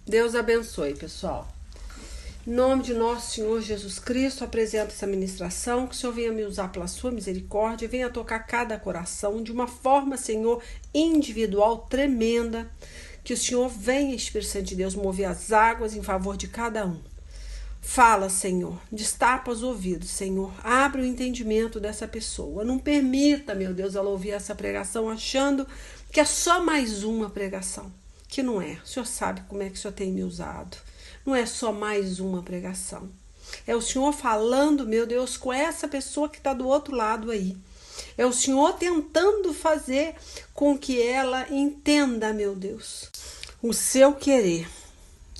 Deus abençoe, pessoal. Em nome de nosso Senhor Jesus Cristo, apresento essa ministração, que o Senhor venha me usar pela sua misericórdia, venha tocar cada coração de uma forma, Senhor, individual, tremenda, que o Senhor venha, Espírito Santo de Deus, mover as águas em favor de cada um. Fala, Senhor, destapa os ouvidos, Senhor, abre o entendimento dessa pessoa. Não permita, meu Deus, ela ouvir essa pregação achando que é só mais uma pregação, que não é. O Senhor sabe como é que o Senhor tem me usado. Não é só mais uma pregação. É o Senhor falando, meu Deus, com essa pessoa que está do outro lado aí. É o Senhor tentando fazer com que ela entenda, meu Deus, o seu querer,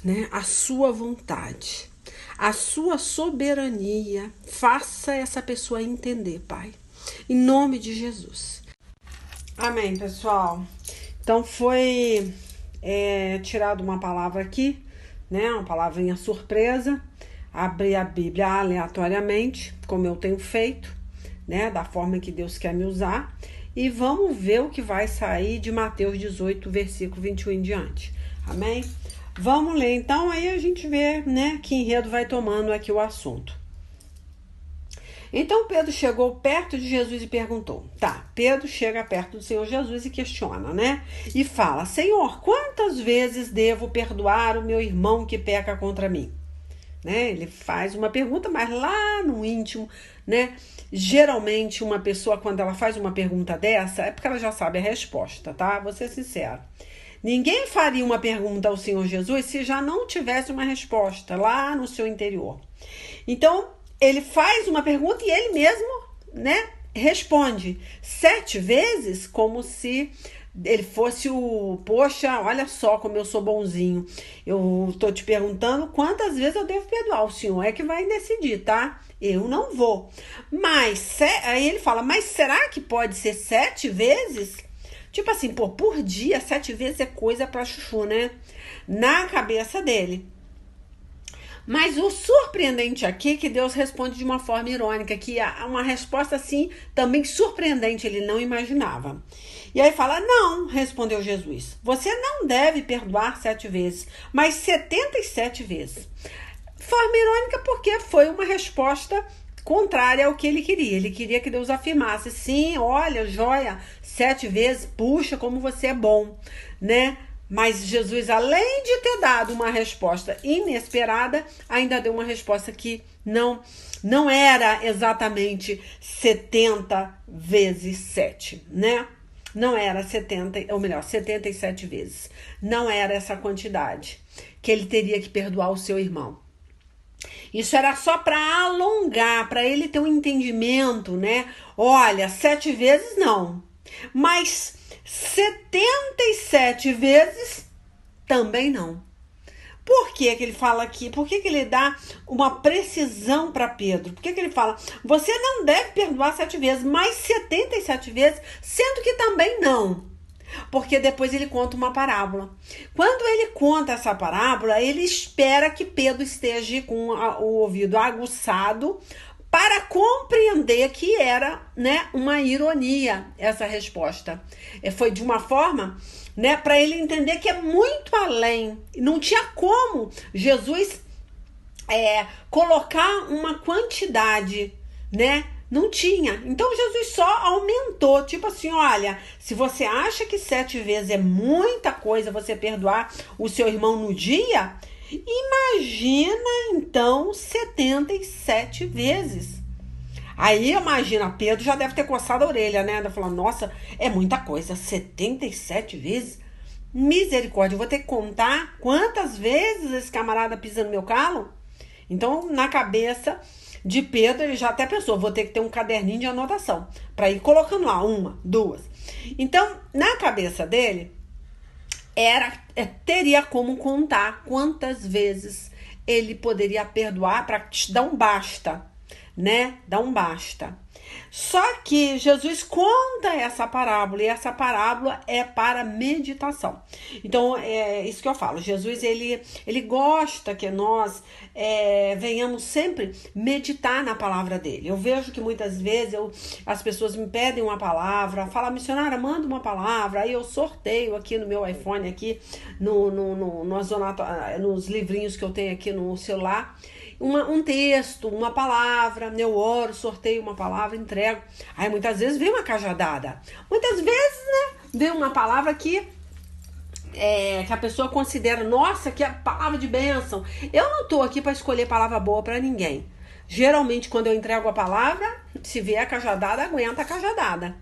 né? A sua vontade, a sua soberania. Faça essa pessoa entender, Pai. Em nome de Jesus. Amém, pessoal. Então foi tirado uma palavra aqui, né? Uma palavrinha surpresa. Abri a Bíblia aleatoriamente, como eu tenho feito, né? Da forma que Deus quer me usar. E vamos ver o que vai sair de Mateus 18, versículo 21 em diante. Amém? Vamos ler então, aí a gente vê, né? Que enredo vai tomando aqui o assunto. Então Pedro chegou perto de Jesus e perguntou. Pedro chega perto do Senhor Jesus e questiona, né? E fala: Senhor, quantas vezes devo perdoar o meu irmão que peca contra mim? Né? Ele faz uma pergunta, mas lá no íntimo, né? Geralmente uma pessoa, quando ela faz uma pergunta dessa, é porque ela já sabe a resposta, tá? Vou ser sincera. Ninguém faria uma pergunta ao Senhor Jesus se já não tivesse uma resposta lá no seu interior. Então, ele faz uma pergunta e ele mesmo, né, responde 7 vezes, como se ele fosse poxa, olha só como eu sou bonzinho. Eu tô te perguntando quantas vezes eu devo perdoar. O Senhor é que vai decidir, tá? Eu não vou. Mas, aí ele fala, mas será que pode ser 7 vezes? Tipo assim, por dia, 7 vezes é coisa pra chuchu, né? Na cabeça dele. Mas o surpreendente aqui é que Deus responde de uma forma irônica, que é uma resposta assim, também surpreendente, ele não imaginava. E aí fala, não, respondeu Jesus, você não deve perdoar 7 vezes, mas 77 vezes. Forma irônica porque foi uma resposta contrária ao que ele queria. Ele queria que Deus afirmasse, sim, olha, joia, 7 vezes, puxa, como você é bom, né? Mas Jesus, além de ter dado uma resposta inesperada, ainda deu uma resposta que não era exatamente 70 vezes 7, né? Não era 70, ou melhor, 77 vezes. Não era essa quantidade que ele teria que perdoar o seu irmão. Isso era só para alongar, para ele ter um entendimento, né? Olha, 7 vezes não, mas 77 vezes também não. Por que ele fala aqui? Por que ele dá uma precisão para Pedro? Por que ele fala, você não deve perdoar 7 vezes, mas 77 vezes, sendo que também não? Porque depois ele conta uma parábola. Quando ele conta essa parábola, ele espera que Pedro esteja com o ouvido aguçado para compreender que era, né, uma ironia essa resposta. Foi de uma forma, né, para ele entender que é muito além. Não tinha como Jesus colocar uma quantidade, né? Não tinha. Então Jesus só aumentou. Tipo assim, olha, se você acha que 7 vezes é muita coisa você perdoar o seu irmão no dia, imagina então 77 vezes. Aí imagina, Pedro já deve ter coçado a orelha, né? Falando, nossa, é muita coisa, 77 vezes? Misericórdia, eu vou ter que contar quantas vezes esse camarada pisa no meu calo? Então, na cabeça de Pedro, ele já até pensou, vou ter que ter um caderninho de anotação, para ir colocando lá, 1, 2. Então, na cabeça dele, teria como contar quantas vezes ele poderia perdoar para te dar um basta, né? Dar um basta. Só que Jesus conta essa parábola e essa parábola é para meditação. Então, é isso que eu falo. Jesus, ele gosta que nós venhamos sempre meditar na palavra dele. Eu vejo que muitas vezes as pessoas me pedem uma palavra, falam, missionária, manda uma palavra, aí eu sorteio aqui no meu iPhone, aqui nos livrinhos que eu tenho aqui no celular, um texto, uma palavra, eu oro, sorteio uma palavra, entrego. Aí muitas vezes vem uma cajadada. Muitas vezes, né, vem uma palavra que a pessoa considera, nossa, que é palavra de bênção. Eu não tô aqui para escolher palavra boa para ninguém. Geralmente, quando eu entrego a palavra, se vier a cajadada, aguenta a cajadada.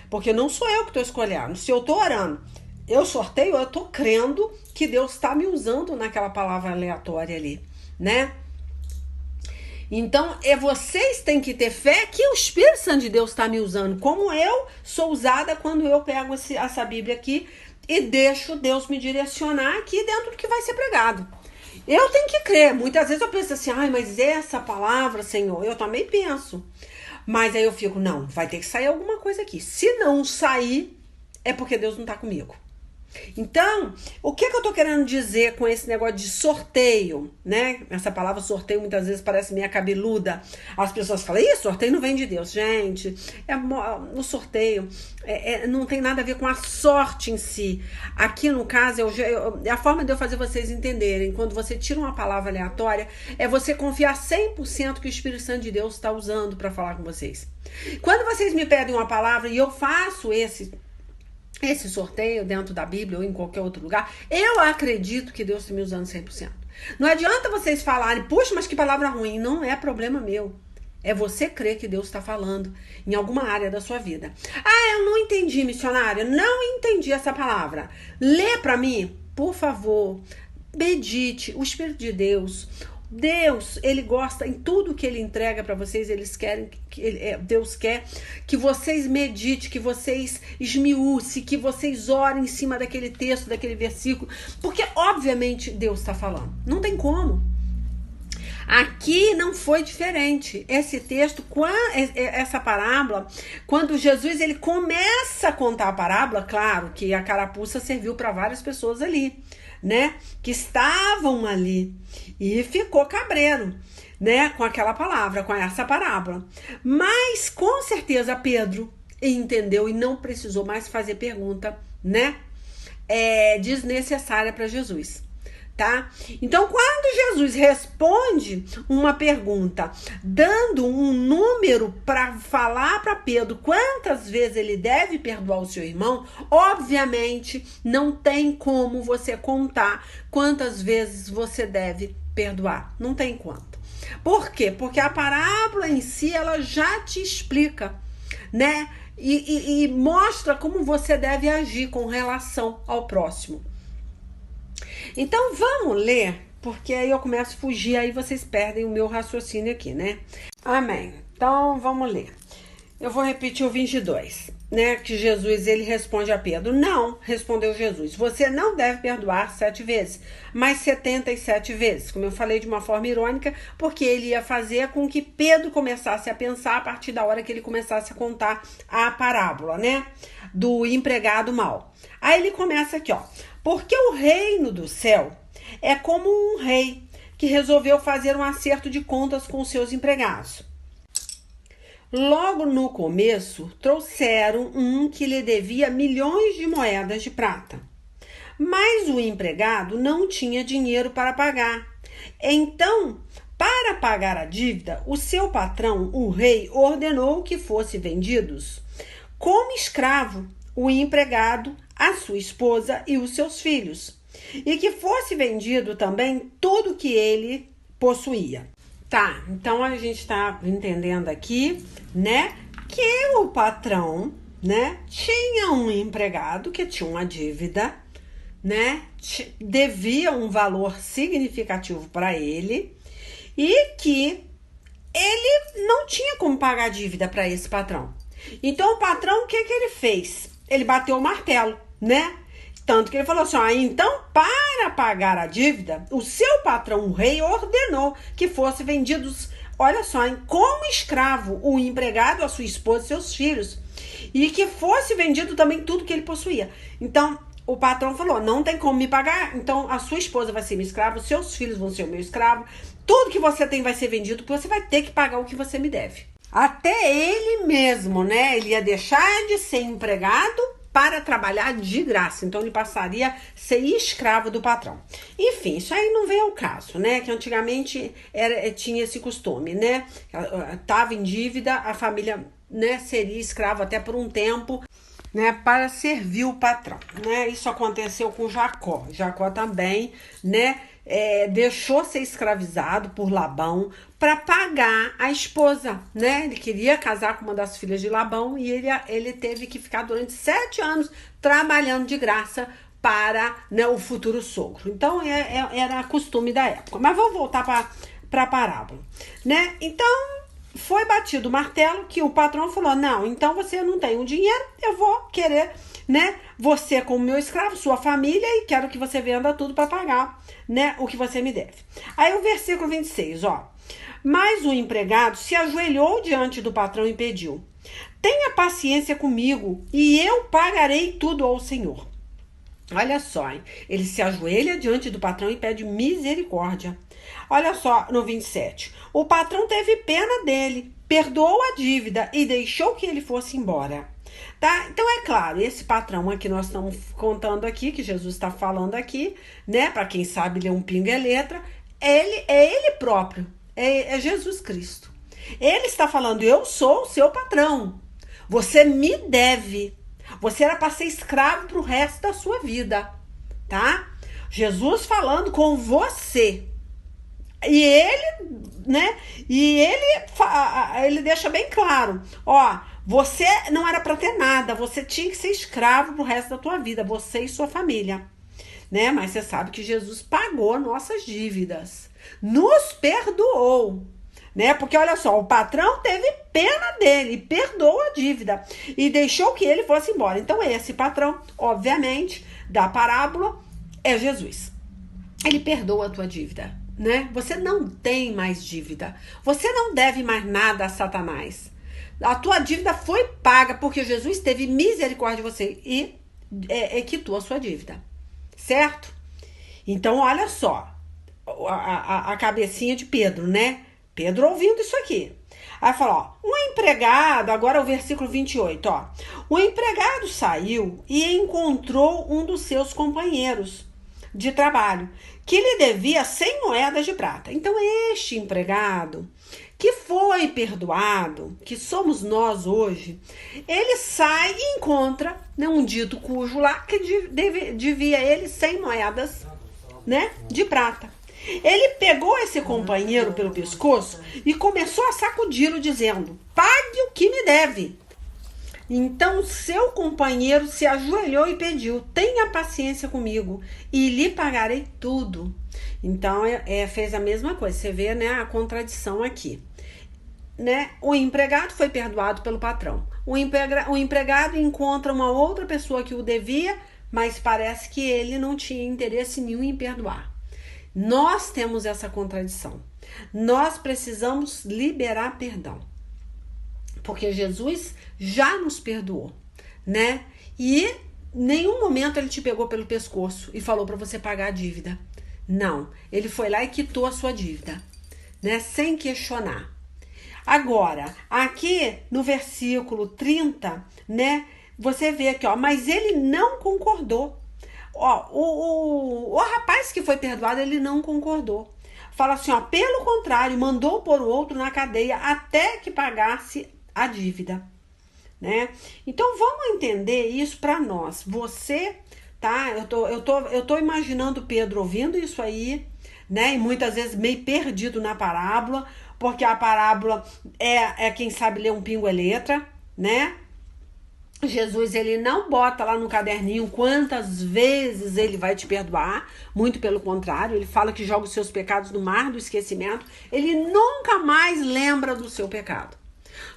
Porque não sou eu que tô escolhendo. Se eu tô orando, eu sorteio, eu tô crendo que Deus está me usando naquela palavra aleatória ali, né? Então, vocês têm que ter fé que o Espírito Santo de Deus está me usando, como eu sou usada quando eu pego essa Bíblia aqui e deixo Deus me direcionar aqui dentro do que vai ser pregado. Eu tenho que crer. Muitas vezes eu penso assim, mas essa palavra, Senhor, eu também penso. Mas aí eu fico, não, vai ter que sair alguma coisa aqui. Se não sair, é porque Deus não está comigo. Então, o que eu tô querendo dizer com esse negócio de sorteio, né? Essa palavra sorteio muitas vezes parece meio cabeluda. As pessoas falam, sorteio não vem de Deus. Gente, o sorteio não tem nada a ver com a sorte em si. Aqui no caso, é a forma de eu fazer vocês entenderem. Quando você tira uma palavra aleatória, é você confiar 100% que o Espírito Santo de Deus está usando para falar com vocês. Quando vocês me pedem uma palavra e eu faço esse sorteio dentro da Bíblia ou em qualquer outro lugar, eu acredito que Deus está me usando 100%. Não adianta vocês falarem, puxa, mas que palavra ruim. Não é problema meu. É você crer que Deus está falando em alguma área da sua vida. Eu não entendi, missionária. Não entendi essa palavra. Lê para mim, por favor. Medite. O Espírito de Deus... Deus, ele gosta em tudo que ele entrega para vocês, Deus quer que vocês meditem, que vocês esmiucem, que vocês orem em cima daquele texto, daquele versículo, porque obviamente Deus está falando. Não tem como. Aqui não foi diferente. Esse texto, essa parábola, quando Jesus ele começa a contar a parábola, claro que a carapuça serviu para várias pessoas ali, né, que estavam ali e ficou cabreiro, né, com aquela palavra, com essa parábola. Mas com certeza Pedro entendeu e não precisou mais fazer pergunta, né, desnecessária para Jesus. Tá? Então, quando Jesus responde uma pergunta, dando um número para falar para Pedro quantas vezes ele deve perdoar o seu irmão, obviamente não tem como você contar quantas vezes você deve perdoar. Não tem quanto. Por quê? Porque a parábola em si, ela já te explica, né? E mostra como você deve agir com relação ao próximo. Então vamos ler, porque aí eu começo a fugir, aí vocês perdem o meu raciocínio aqui, né? Amém. Então vamos ler. Eu vou repetir o 22, né? Que Jesus, ele responde a Pedro. Não, respondeu Jesus, você não deve perdoar 7 vezes, mas 77 vezes. Como eu falei de uma forma irônica, porque ele ia fazer com que Pedro começasse a pensar a partir da hora que ele começasse a contar a parábola, né? Do empregado mau. Aí ele começa aqui, ó. Porque o reino do céu é como um rei que resolveu fazer um acerto de contas com seus empregados. Logo no começo, trouxeram um que lhe devia milhões de moedas de prata. Mas o empregado não tinha dinheiro para pagar. Então, para pagar a dívida, o seu patrão, o rei, ordenou que fossem vendidos como escravo o empregado, a sua esposa e os seus filhos, e que fosse vendido também tudo que ele possuía. Tá, então a gente tá entendendo aqui, né, que o patrão, né, tinha um empregado que tinha uma dívida, né, devia um valor significativo para ele e que ele não tinha como pagar a dívida para esse patrão. Então o patrão, o que ele fez? Ele bateu o martelo, né? Tanto que ele falou assim, então para pagar a dívida, o seu patrão, o rei, ordenou que fossem vendidos olha só, hein, como escravo, o empregado, a sua esposa e seus filhos, e que fosse vendido também tudo que ele possuía. Então, o patrão falou, não tem como me pagar, então a sua esposa vai ser minha escrava, os seus filhos vão ser o meu escravo, tudo que você tem vai ser vendido, porque você vai ter que pagar o que você me deve. Até ele mesmo, né, ele ia deixar de ser empregado para trabalhar de graça. Então, ele passaria a ser escravo do patrão. Enfim, isso aí não vem ao caso, né? Que antigamente tinha esse costume, né? Estava em dívida, a família, né, seria escravo até por um tempo, né, para servir o patrão, né? Isso aconteceu com Jacó. Jacó também, né, deixou ser escravizado por Labão para pagar a esposa, né? Ele queria casar com uma das filhas de Labão e ele teve que ficar durante 7 anos trabalhando de graça para, né, o futuro sogro. Então, era costume da época. Mas vou voltar para a parábola, né? Então, foi batido o martelo que o patrão falou, não, então você não tem o dinheiro, eu vou querer, né, você como meu escravo, sua família, e quero que você venda tudo para pagar, né, o que você me deve. Aí o versículo 26, ó. Mas o empregado se ajoelhou diante do patrão e pediu, tenha paciência comigo e eu pagarei tudo ao Senhor. Olha só, hein? Ele se ajoelha diante do patrão e pede misericórdia. Olha só no 27. O patrão teve pena dele, perdoou a dívida e deixou que ele fosse embora. Tá? Então é claro, esse patrão aqui nós estamos contando aqui, que Jesus está falando aqui, né? Para quem sabe ler um pingo é letra, ele próprio, é Jesus Cristo. Ele está falando, eu sou o seu patrão, você me deve. Você era para ser escravo pro resto da sua vida, tá? Jesus falando com você. E ele, né? E ele deixa bem claro, ó, você não era para ter nada, você tinha que ser escravo pro resto da tua vida, você e sua família, né? Mas você sabe que Jesus pagou nossas dívidas, nos perdoou, né? Porque olha só, o patrão teve pena dele, perdoou a dívida e deixou que ele fosse embora. Então esse patrão, obviamente, da parábola é Jesus. Ele perdoa a tua dívida, né? Você não tem mais dívida. Você não deve mais nada a Satanás. A tua dívida foi paga porque Jesus teve misericórdia de você e quitou a sua dívida, certo? Então olha só a cabecinha de Pedro, né? Pedro ouvindo isso aqui. Aí fala, ó, um empregado, agora o versículo 28, ó. O empregado saiu e encontrou um dos seus companheiros de trabalho, que lhe devia 100 moedas de prata. Então este empregado, que foi perdoado, que somos nós hoje, ele sai e encontra, né, um dito cujo lá, que devia ele 100 moedas, né, de prata. Ele pegou esse companheiro pelo pescoço e começou a sacudi-lo, dizendo, pague o que me deve. Então seu companheiro se ajoelhou e pediu, tenha paciência comigo e lhe pagarei tudo. Então fez a mesma coisa, você vê, né, a contradição aqui, né? O empregado foi perdoado pelo patrão, o empregado encontra uma outra pessoa que o devia, mas parece que ele não tinha interesse nenhum em perdoar. Nós temos essa contradição. Nós precisamos liberar perdão. Porque Jesus já nos perdoou, né? E em nenhum momento ele te pegou pelo pescoço e falou para você pagar a dívida. Não, ele foi lá e quitou a sua dívida, né? Sem questionar. Agora, aqui no versículo 30, né? Você vê aqui, ó, mas ele não concordou. Ó, o rapaz que foi perdoado, ele não concordou. Fala assim, ó, pelo contrário, mandou pôr o outro na cadeia até que pagasse a dívida, né? Então vamos entender isso para nós. Você, tá? Eu tô imaginando Pedro ouvindo isso aí, né? E muitas vezes meio perdido na parábola, porque a parábola quem sabe ler um pingo é letra, né? Jesus, ele não bota lá no caderninho quantas vezes ele vai te perdoar, muito pelo contrário, ele fala que joga os seus pecados no mar do esquecimento, ele nunca mais lembra do seu pecado.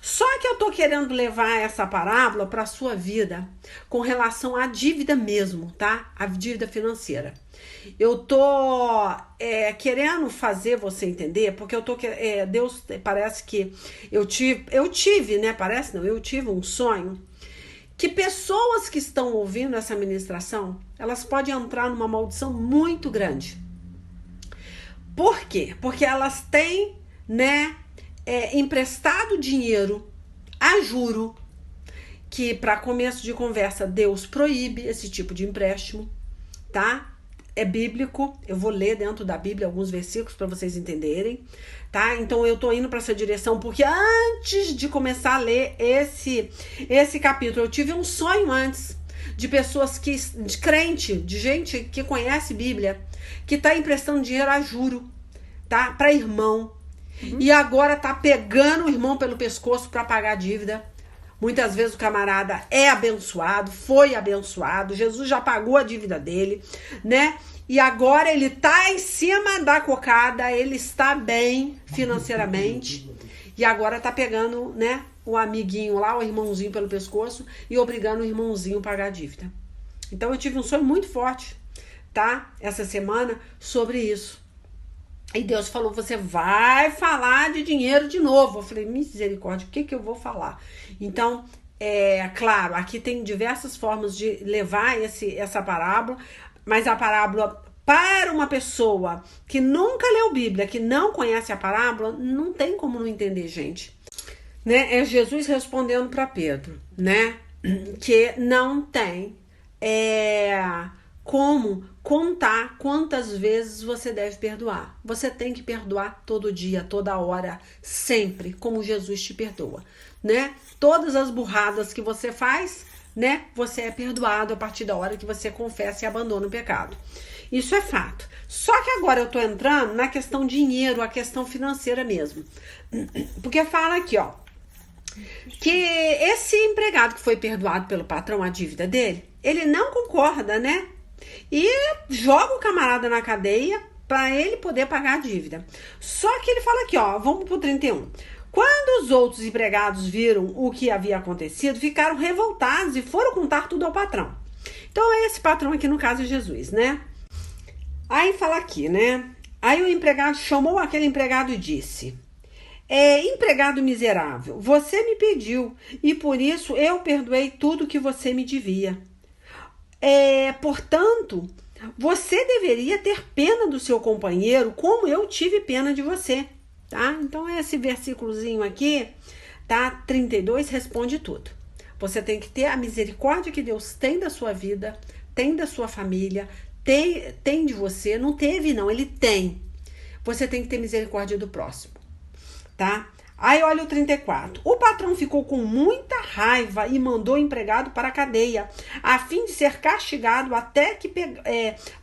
Só que eu tô querendo levar essa parábola para a sua vida com relação à dívida mesmo, tá? A dívida financeira. Eu tô querendo fazer você entender, porque Deus parece que eu tive, né? Parece não, eu tive um sonho que pessoas que estão ouvindo essa ministração, elas podem entrar numa maldição muito grande. Por quê? Porque elas têm, né, emprestado dinheiro a juro, que para começo de conversa Deus proíbe esse tipo de empréstimo, tá? É bíblico, eu vou ler dentro da Bíblia alguns versículos para vocês entenderem, tá? Então eu tô indo para essa direção porque antes de começar a ler esse capítulo, eu tive um sonho antes de pessoas de crente, de gente que conhece Bíblia, que tá emprestando dinheiro a juro, tá? Para irmão. E agora tá pegando o irmão pelo pescoço para pagar a dívida. Muitas vezes o camarada é abençoado, foi abençoado, Jesus já pagou a dívida dele, né? E agora ele tá em cima da cocada, ele está bem financeiramente e agora tá pegando, né, o amiguinho lá, o irmãozinho pelo pescoço e obrigando o irmãozinho a pagar a dívida. Então eu tive um sonho muito forte, tá? Essa semana sobre isso. E Deus falou, você vai falar de dinheiro de novo. Eu falei, misericórdia, o que eu vou falar? Então, claro, aqui tem diversas formas de levar essa parábola, mas a parábola para uma pessoa que nunca leu Bíblia, que não conhece a parábola, não tem como não entender, gente. Né? É Jesus respondendo para Pedro, né? Que não tem como contar quantas vezes você deve perdoar. Você tem que perdoar todo dia, toda hora, sempre, como Jesus te perdoa, né? Todas as burradas que você faz, né? Você é perdoado a partir da hora que você confessa e abandona o pecado. Isso é fato. Só que agora eu tô entrando na questão dinheiro, a questão financeira mesmo. Porque fala aqui, ó, que esse empregado que foi perdoado pelo patrão a dívida dele, ele não concorda, né? E joga o camarada na cadeia para ele poder pagar a dívida. Só que ele fala aqui, ó, vamos pro 31. Quando os outros empregados viram o que havia acontecido, ficaram revoltados e foram contar tudo ao patrão. Então esse patrão aqui no caso é Jesus, né? Aí fala aqui, né? Aí o empregado chamou aquele empregado e disse: empregado miserável, você me pediu e por isso eu perdoei tudo que você me devia. Portanto, você deveria ter pena do seu companheiro como eu tive pena de você, tá? Então esse versículozinho aqui, tá? 32 responde tudo. Você tem que ter a misericórdia que Deus tem da sua vida, tem da sua família, tem de você. Não teve não, ele tem. Você tem que ter misericórdia do próximo, tá? Aí olha o 34. O patrão ficou com muita raiva e mandou o empregado para a cadeia, a fim de ser castigado até que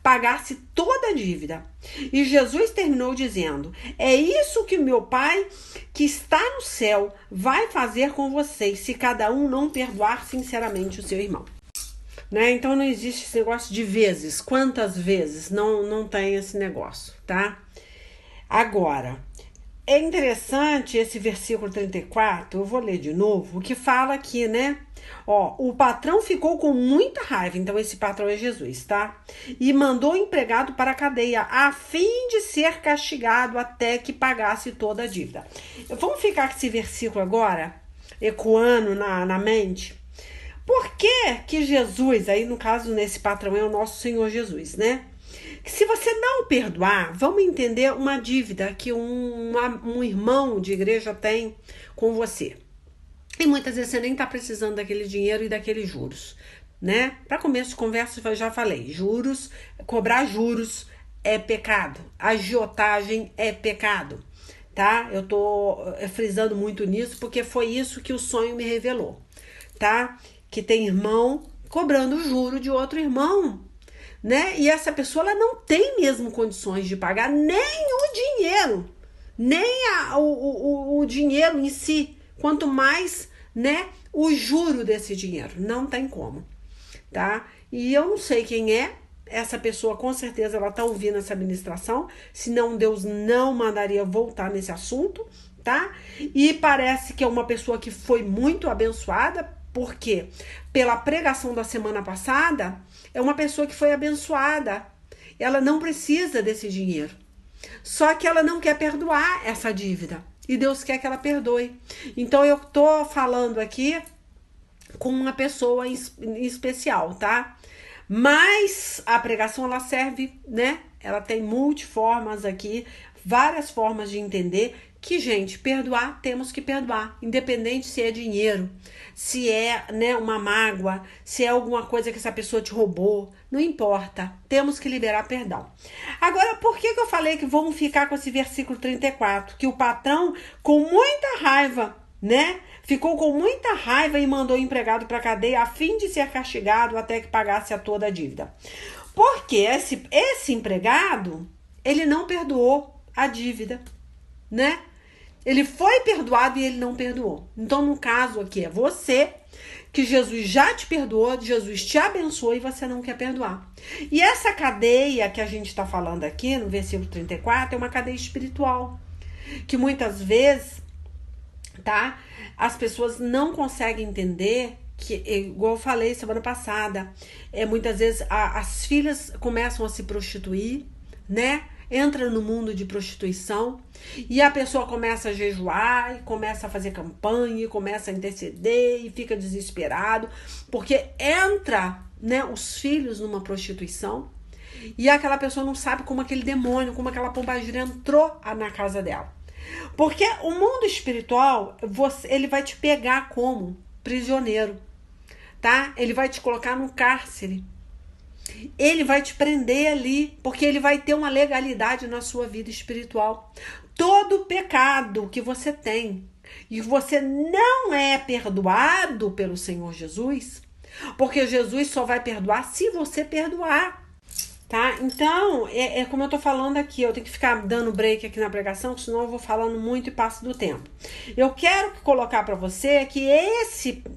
pagasse toda a dívida. E Jesus terminou dizendo: é isso que meu Pai, que está no céu, vai fazer com vocês, se cada um não perdoar sinceramente o seu irmão. Né? Então não existe esse negócio de vezes, quantas vezes, não tem esse negócio, tá? Agora, é interessante esse versículo 34, eu vou ler de novo, que fala aqui, né? Ó, o patrão ficou com muita raiva, então esse patrão é Jesus, tá? E mandou o empregado para a cadeia, a fim de ser castigado até que pagasse toda a dívida. Vamos ficar com esse versículo agora, ecoando na mente. Por que Jesus, aí no caso nesse patrão é o nosso Senhor Jesus, né? Que se você não perdoar, vamos entender uma dívida que um irmão de igreja tem com você. E muitas vezes você nem tá precisando daquele dinheiro e daqueles juros, né? Para começo de conversa, eu já falei, juros, cobrar juros é pecado, agiotagem é pecado, tá? Eu tô frisando muito nisso porque foi isso que o sonho me revelou, tá? Que tem irmão cobrando juro de outro irmão, né? E essa pessoa ela não tem mesmo condições de pagar nem o dinheiro, nem o dinheiro em si, quanto mais, né, o juro desse dinheiro. Não tem como, tá? E eu não sei quem é essa pessoa, com certeza ela tá ouvindo essa ministração, senão Deus não mandaria voltar nesse assunto, tá? E parece que é uma pessoa que foi muito abençoada, porque pela pregação da semana passada, é uma pessoa que foi abençoada. Ela não precisa desse dinheiro. Só que ela não quer perdoar essa dívida. E Deus quer que ela perdoe. Então eu tô falando aqui com uma pessoa em especial, tá? Mas a pregação ela serve, né? Ela tem multiformas aqui, várias formas de entender que, gente, perdoar, temos que perdoar, independente se é dinheiro, se é, né, uma mágoa, se é alguma coisa que essa pessoa te roubou, não importa, temos que liberar perdão. Agora, por que eu falei que vamos ficar com esse versículo 34? Que o patrão, com muita raiva, né, ficou com muita raiva e mandou o empregado para a cadeia a fim de ser castigado até que pagasse a toda a dívida. Porque esse empregado, ele não perdoou a dívida, né? Ele foi perdoado e ele não perdoou. Então, no caso aqui, é você que Jesus já te perdoou, Jesus te abençoou e você não quer perdoar. E essa cadeia que a gente está falando aqui, no versículo 34, é uma cadeia espiritual. Que muitas vezes, tá? As pessoas não conseguem entender que, igual eu falei semana passada, muitas vezes as filhas começam a se prostituir, né? Entra no mundo de prostituição e a pessoa começa a jejuar, e começa a fazer campanha, e começa a interceder e fica desesperado, porque entra, né, os filhos numa prostituição e aquela pessoa não sabe como aquele demônio, como aquela pombagira entrou na casa dela. Porque o mundo espiritual, ele vai te pegar como prisioneiro, tá? Ele vai te colocar no cárcere. Ele vai te prender ali, porque ele vai ter uma legalidade na sua vida espiritual. Todo pecado que você tem e você não é perdoado pelo Senhor Jesus, porque Jesus só vai perdoar se você perdoar, tá? Então, como eu tô falando aqui, eu tenho que ficar dando break aqui na pregação, senão eu vou falando muito e passo do tempo. Eu quero colocar para você que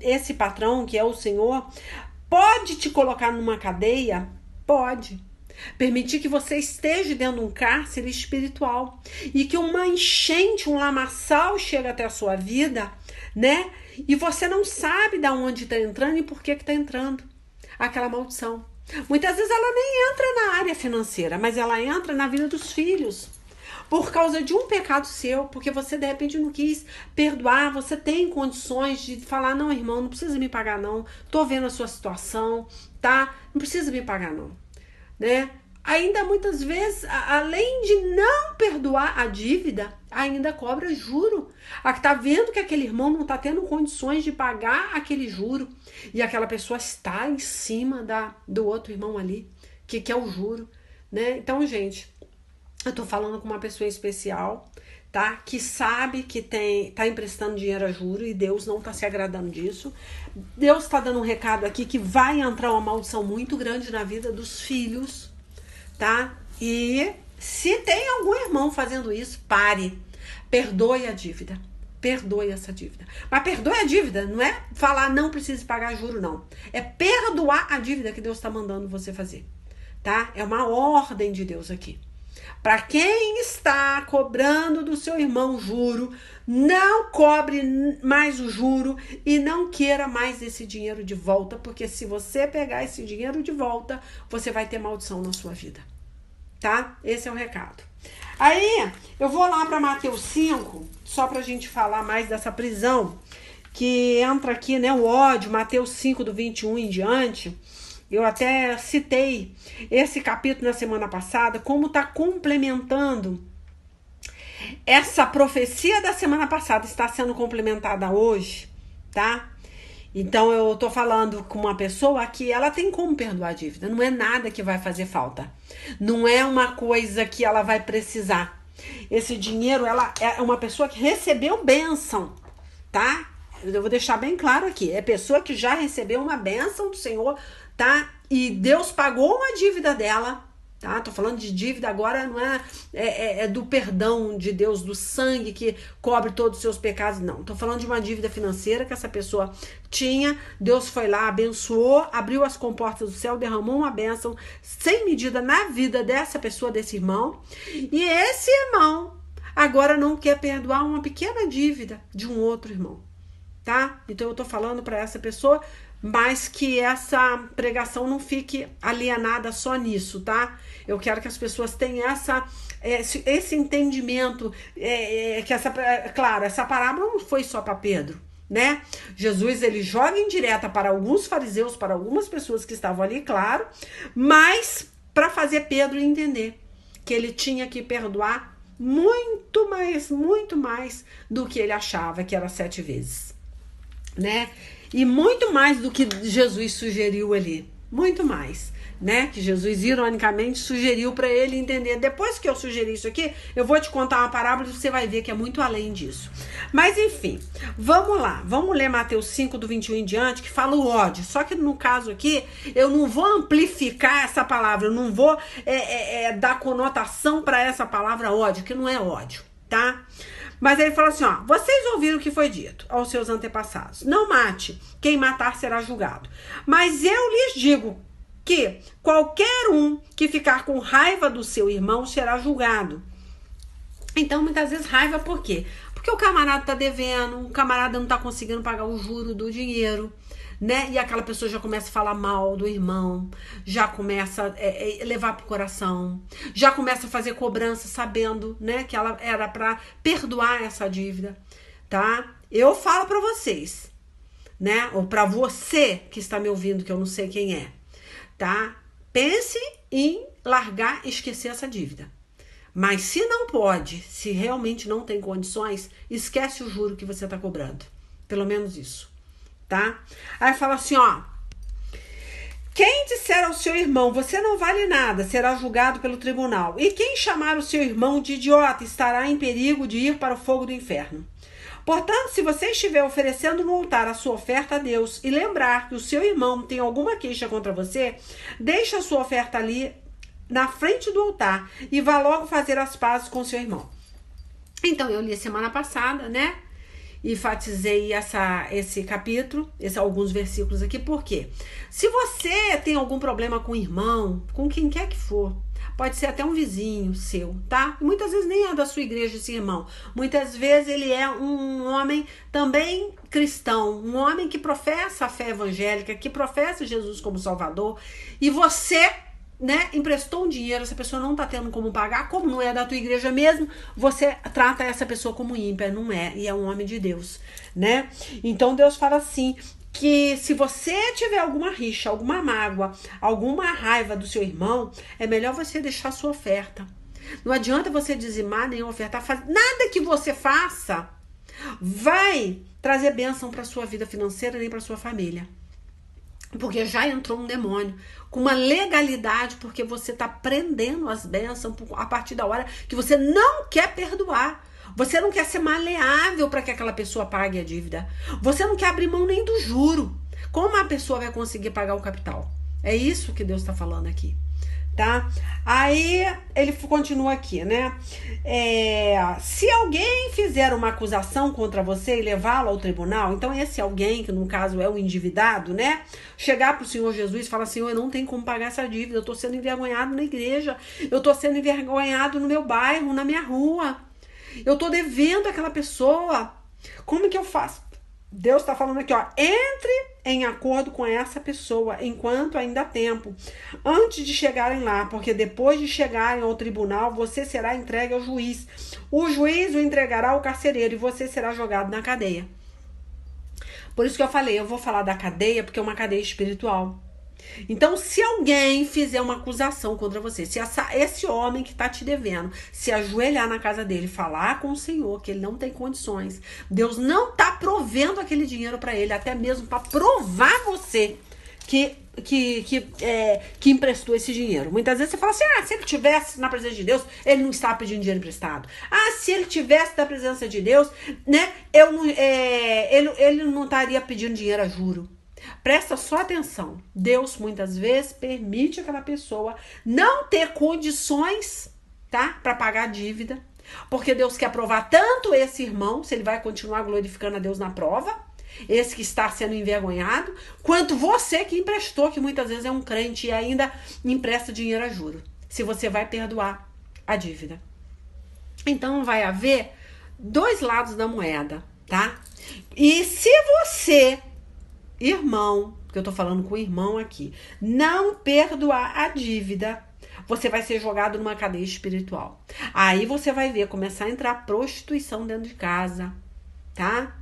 esse patrão, que é o Senhor, pode te colocar numa cadeia? Pode. Permitir que você esteja dentro de um cárcere espiritual e que uma enchente, um lamaçal chega até a sua vida, né? E você não sabe de onde está entrando e por que está entrando aquela maldição. Muitas vezes ela nem entra na área financeira, mas ela entra na vida dos filhos. Por causa de um pecado seu, porque você de repente não quis perdoar, você tem condições de falar, não, irmão, não precisa me pagar não, tô vendo a sua situação, tá? Não precisa me pagar não, né? Ainda muitas vezes, além de não perdoar a dívida, ainda cobra juro. Tá vendo que aquele irmão não tá tendo condições de pagar aquele juro e aquela pessoa está em cima do outro irmão ali, que é o juro, né? Então, gente, eu tô falando com uma pessoa especial, tá? Que sabe que tá emprestando dinheiro a juro e Deus não tá se agradando disso. Deus tá dando um recado aqui que vai entrar uma maldição muito grande na vida dos filhos, tá? E se tem algum irmão fazendo isso, pare. Perdoe a dívida. Perdoe essa dívida. Mas perdoe a dívida, não é falar não precisa pagar juro, não. É perdoar a dívida que Deus tá mandando você fazer, tá? É uma ordem de Deus aqui. Para quem está cobrando do seu irmão juro, não cobre mais o juro e não queira mais esse dinheiro de volta, porque se você pegar esse dinheiro de volta, você vai ter maldição na sua vida, tá? Esse é o recado. Aí, eu vou lá para Mateus 5, só para a gente falar mais dessa prisão, que entra aqui, né, o ódio, Mateus 5, do 21 em diante. Eu até citei esse capítulo na semana passada, como está complementando essa profecia da semana passada, está sendo complementada hoje, tá? Então eu tô falando com uma pessoa que ela tem como perdoar a dívida, não é nada que vai fazer falta, não é uma coisa que ela vai precisar. Esse dinheiro, ela é uma pessoa que recebeu bênção, tá? Eu vou deixar bem claro aqui, é pessoa que já recebeu uma bênção do Senhor, tá? E Deus pagou uma dívida dela, tá? Tô falando de dívida agora, não é do perdão de Deus, do sangue que cobre todos os seus pecados, não. Tô falando de uma dívida financeira que essa pessoa tinha, Deus foi lá, abençoou, abriu as comportas do céu, derramou uma bênção sem medida na vida dessa pessoa, desse irmão, e esse irmão, agora não quer perdoar uma pequena dívida de um outro irmão, tá? Então eu tô falando para essa pessoa, mas que essa pregação não fique alienada só nisso, tá? Eu quero que as pessoas tenham esse entendimento, claro, essa parábola não foi só para Pedro, né? Jesus, ele joga indireta para alguns fariseus, para algumas pessoas que estavam ali, claro, mas para fazer Pedro entender que ele tinha que perdoar muito mais do que ele achava, que era 7 vezes, né? E muito mais do que Jesus sugeriu ali, muito mais, né? Que Jesus ironicamente sugeriu para ele entender. Depois que eu sugeri isso aqui, eu vou te contar uma parábola e você vai ver que é muito além disso. Mas enfim, vamos lá, vamos ler Mateus 5 do 21 em diante, que fala o ódio. Só que no caso aqui, eu não vou amplificar essa palavra, eu não vou dar conotação para essa palavra ódio, que não é ódio, tá? Mas ele fala assim, ó, vocês ouviram o que foi dito aos seus antepassados: não mate, quem matar será julgado. Mas eu lhes digo que qualquer um que ficar com raiva do seu irmão será julgado. Então, muitas vezes, raiva por quê? Porque o camarada tá devendo, o camarada não tá conseguindo pagar o juro do dinheiro, né? E aquela pessoa já começa a falar mal do irmão, já começa a levar pro coração, já começa a fazer cobrança sabendo, né, que ela era para perdoar essa dívida, tá? Eu falo para vocês, né, ou para você que está me ouvindo, que eu não sei quem é, tá? Pense em largar e esquecer essa dívida. Mas se não pode, se realmente não tem condições, esquece o juro que você tá cobrando. Pelo menos isso. Tá? Aí fala assim, ó: quem disser ao seu irmão, você não vale nada, será julgado pelo tribunal. E quem chamar o seu irmão de idiota estará em perigo de ir para o fogo do inferno. Portanto, se você estiver oferecendo no altar a sua oferta a Deus e lembrar que o seu irmão tem alguma queixa contra você, deixe a sua oferta ali na frente do altar e vá logo fazer as pazes com o seu irmão. Então, eu li semana passada, né? Enfatizei esse capítulo, alguns versículos aqui, por quê? Se você tem algum problema com o irmão, com quem quer que for, pode ser até um vizinho seu, tá? Muitas vezes nem é da sua igreja esse irmão. Muitas vezes ele é um homem também cristão, um homem que professa a fé evangélica, que professa Jesus como Salvador, e você, né, emprestou um dinheiro, essa pessoa não tá tendo como pagar, como não é da tua igreja mesmo, você trata essa pessoa como ímpia, não é, e é um homem de Deus, né? Então Deus fala assim, que se você tiver alguma rixa, alguma mágoa, alguma raiva do seu irmão, é melhor você deixar a sua oferta. Não adianta você dizimar nem ofertar, nada que você faça vai trazer bênção para sua vida financeira nem para sua família. Porque já entrou um demônio com uma legalidade, porque você está prendendo as bênçãos a partir da hora que você não quer perdoar. Você não quer ser maleável para que aquela pessoa pague a dívida. Você não quer abrir mão nem do juro. Como a pessoa vai conseguir pagar o capital? É isso que Deus está falando aqui, tá? Aí ele continua aqui, né? Se alguém fizer uma acusação contra você e levá-lo ao tribunal, então esse alguém, que no caso é o endividado, né? Chegar pro Senhor Jesus e falar: Senhor, eu não tenho como pagar essa dívida, eu tô sendo envergonhado na igreja, eu tô sendo envergonhado no meu bairro, na minha rua, eu tô devendo aquela pessoa, como que eu faço? Deus está falando aqui, ó, entre em acordo com essa pessoa enquanto ainda há tempo, antes de chegarem lá, porque depois de chegarem ao tribunal, você será entregue ao juiz. O juiz o entregará ao carcereiro e você será jogado na cadeia. Por isso que eu falei, eu vou falar da cadeia, porque é uma cadeia espiritual. Então, se alguém fizer uma acusação contra você, se esse homem que está te devendo se ajoelhar na casa dele, falar com o Senhor que ele não tem condições, Deus não está provendo aquele dinheiro para ele, até mesmo para provar você que emprestou esse dinheiro. Muitas vezes você fala assim: se ele tivesse na presença de Deus, ele não está pedindo dinheiro emprestado. Se ele tivesse na presença de Deus, né, ele não estaria pedindo dinheiro a juro. Presta só atenção. Deus muitas vezes permite aquela pessoa não ter condições, tá, para pagar a dívida, porque Deus quer provar tanto esse irmão, se ele vai continuar glorificando a Deus na prova, esse que está sendo envergonhado, quanto você que emprestou, que muitas vezes é um crente e ainda empresta dinheiro a juro, se você vai perdoar a dívida. Então vai haver dois lados da moeda, tá? E se você, irmão, que eu tô falando com o irmão aqui, não perdoar a dívida, você vai ser jogado numa cadeia espiritual. Aí você vai ver começar a entrar prostituição dentro de casa, tá?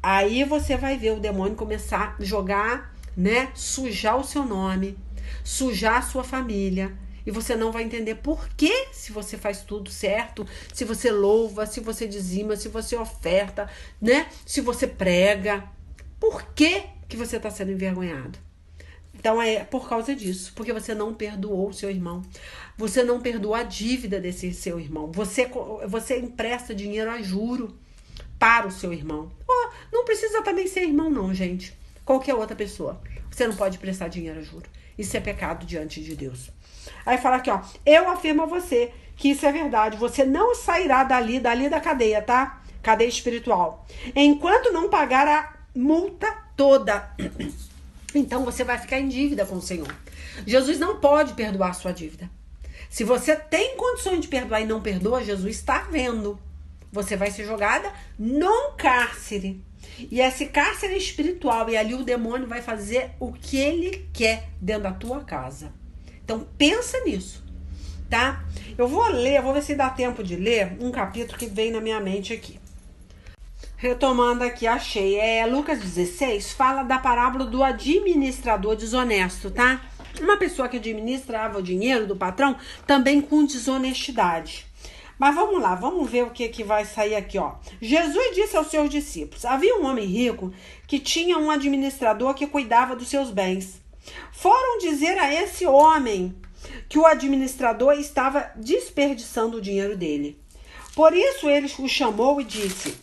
Aí você vai ver o demônio começar a jogar, né? Sujar o seu nome, sujar a sua família. E você não vai entender por que, se você faz tudo certo, se você louva, se você dizima, se você oferta, né? Se você prega. Por que você está sendo envergonhado? Então é por causa disso, porque você não perdoou o seu irmão. Você não perdoou a dívida desse seu irmão. Você empresta dinheiro a juro para o seu irmão. Não precisa também ser irmão não, gente. Qualquer outra pessoa. Você não pode prestar dinheiro a juro. Isso é pecado diante de Deus. Aí fala aqui, ó. Eu afirmo a você que isso é verdade. Você não sairá dali da cadeia, tá? Cadeia espiritual. Enquanto não pagar a multa toda. Então você vai ficar em dívida com o Senhor. Jesus não pode perdoar a sua dívida. Se você tem condições de perdoar e não perdoa, Jesus está vendo. Você vai ser jogada num cárcere. E esse cárcere é espiritual. E ali o demônio vai fazer o que ele quer dentro da tua casa. Então pensa nisso, tá? Eu vou ver se dá tempo de ler um capítulo que vem na minha mente aqui. Retomando aqui, achei. Lucas 16 fala da parábola do administrador desonesto, tá? Uma pessoa que administrava o dinheiro do patrão também com desonestidade. Mas vamos lá, vamos ver o que vai sair aqui, ó. Jesus disse aos seus discípulos: havia um homem rico que tinha um administrador que cuidava dos seus bens. Foram dizer a esse homem que o administrador estava desperdiçando o dinheiro dele. Por isso ele o chamou e disse: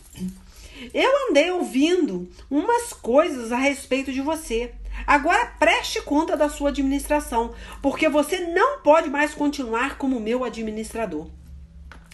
eu andei ouvindo umas coisas a respeito de você. Agora preste conta da sua administração, porque você não pode mais continuar como meu administrador.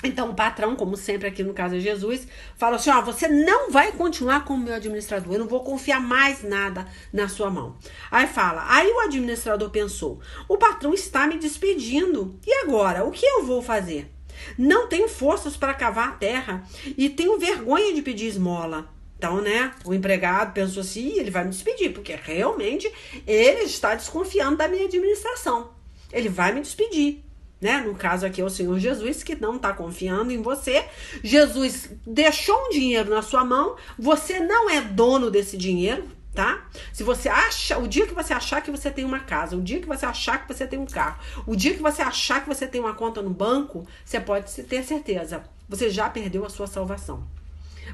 Então o patrão, como sempre aqui no caso é Jesus, fala assim: ó, você não vai continuar como meu administrador, eu não vou confiar mais nada na sua mão. Aí o administrador pensou: o patrão está me despedindo, e agora? O que eu vou fazer? Não tenho forças para cavar a terra e tenho vergonha de pedir esmola. Então, né, o empregado pensou assim: ele vai me despedir, porque realmente ele está desconfiando da minha administração. Ele vai me despedir. Né? No caso aqui é o Senhor Jesus, que não está confiando em você. Jesus deixou um dinheiro na sua mão, você não é dono desse dinheiro, tá? Se você acha, o dia que você achar que você tem uma casa, o dia que você achar que você tem um carro, o dia que você achar que você tem uma conta no banco, você pode ter certeza, você já perdeu a sua salvação.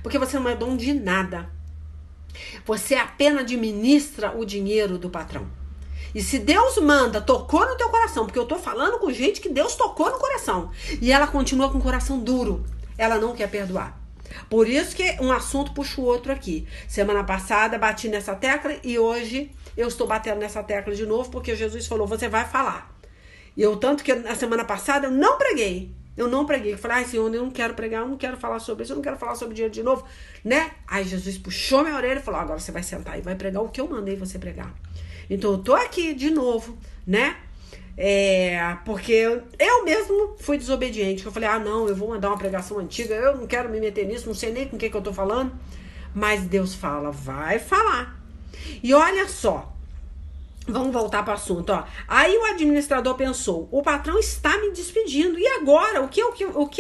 Porque você não é dono de nada. Você apenas administra o dinheiro do patrão. E se Deus manda, tocou no teu coração, porque eu tô falando com gente que Deus tocou no coração, e ela continua com o coração duro, ela não quer perdoar. Por isso que um assunto puxa o outro aqui. Semana passada bati nessa tecla e hoje eu estou batendo nessa tecla de novo, porque Jesus falou: você vai falar. E eu, tanto que na semana passada eu não preguei. Eu falei: ai, Senhor, eu não quero pregar, eu não quero falar sobre isso, eu não quero falar sobre dinheiro de novo, né? Aí Jesus puxou minha orelha e falou: agora você vai sentar e vai pregar o que eu mandei você pregar. Então eu tô aqui de novo, né? Porque eu mesmo fui desobediente. Eu falei: ah, não, eu vou mandar uma pregação antiga, eu não quero me meter nisso, não sei nem com o que eu tô falando. Mas Deus fala: vai falar. E olha só, vamos voltar para o assunto, ó. Aí o administrador pensou: o patrão está me despedindo, e agora? O que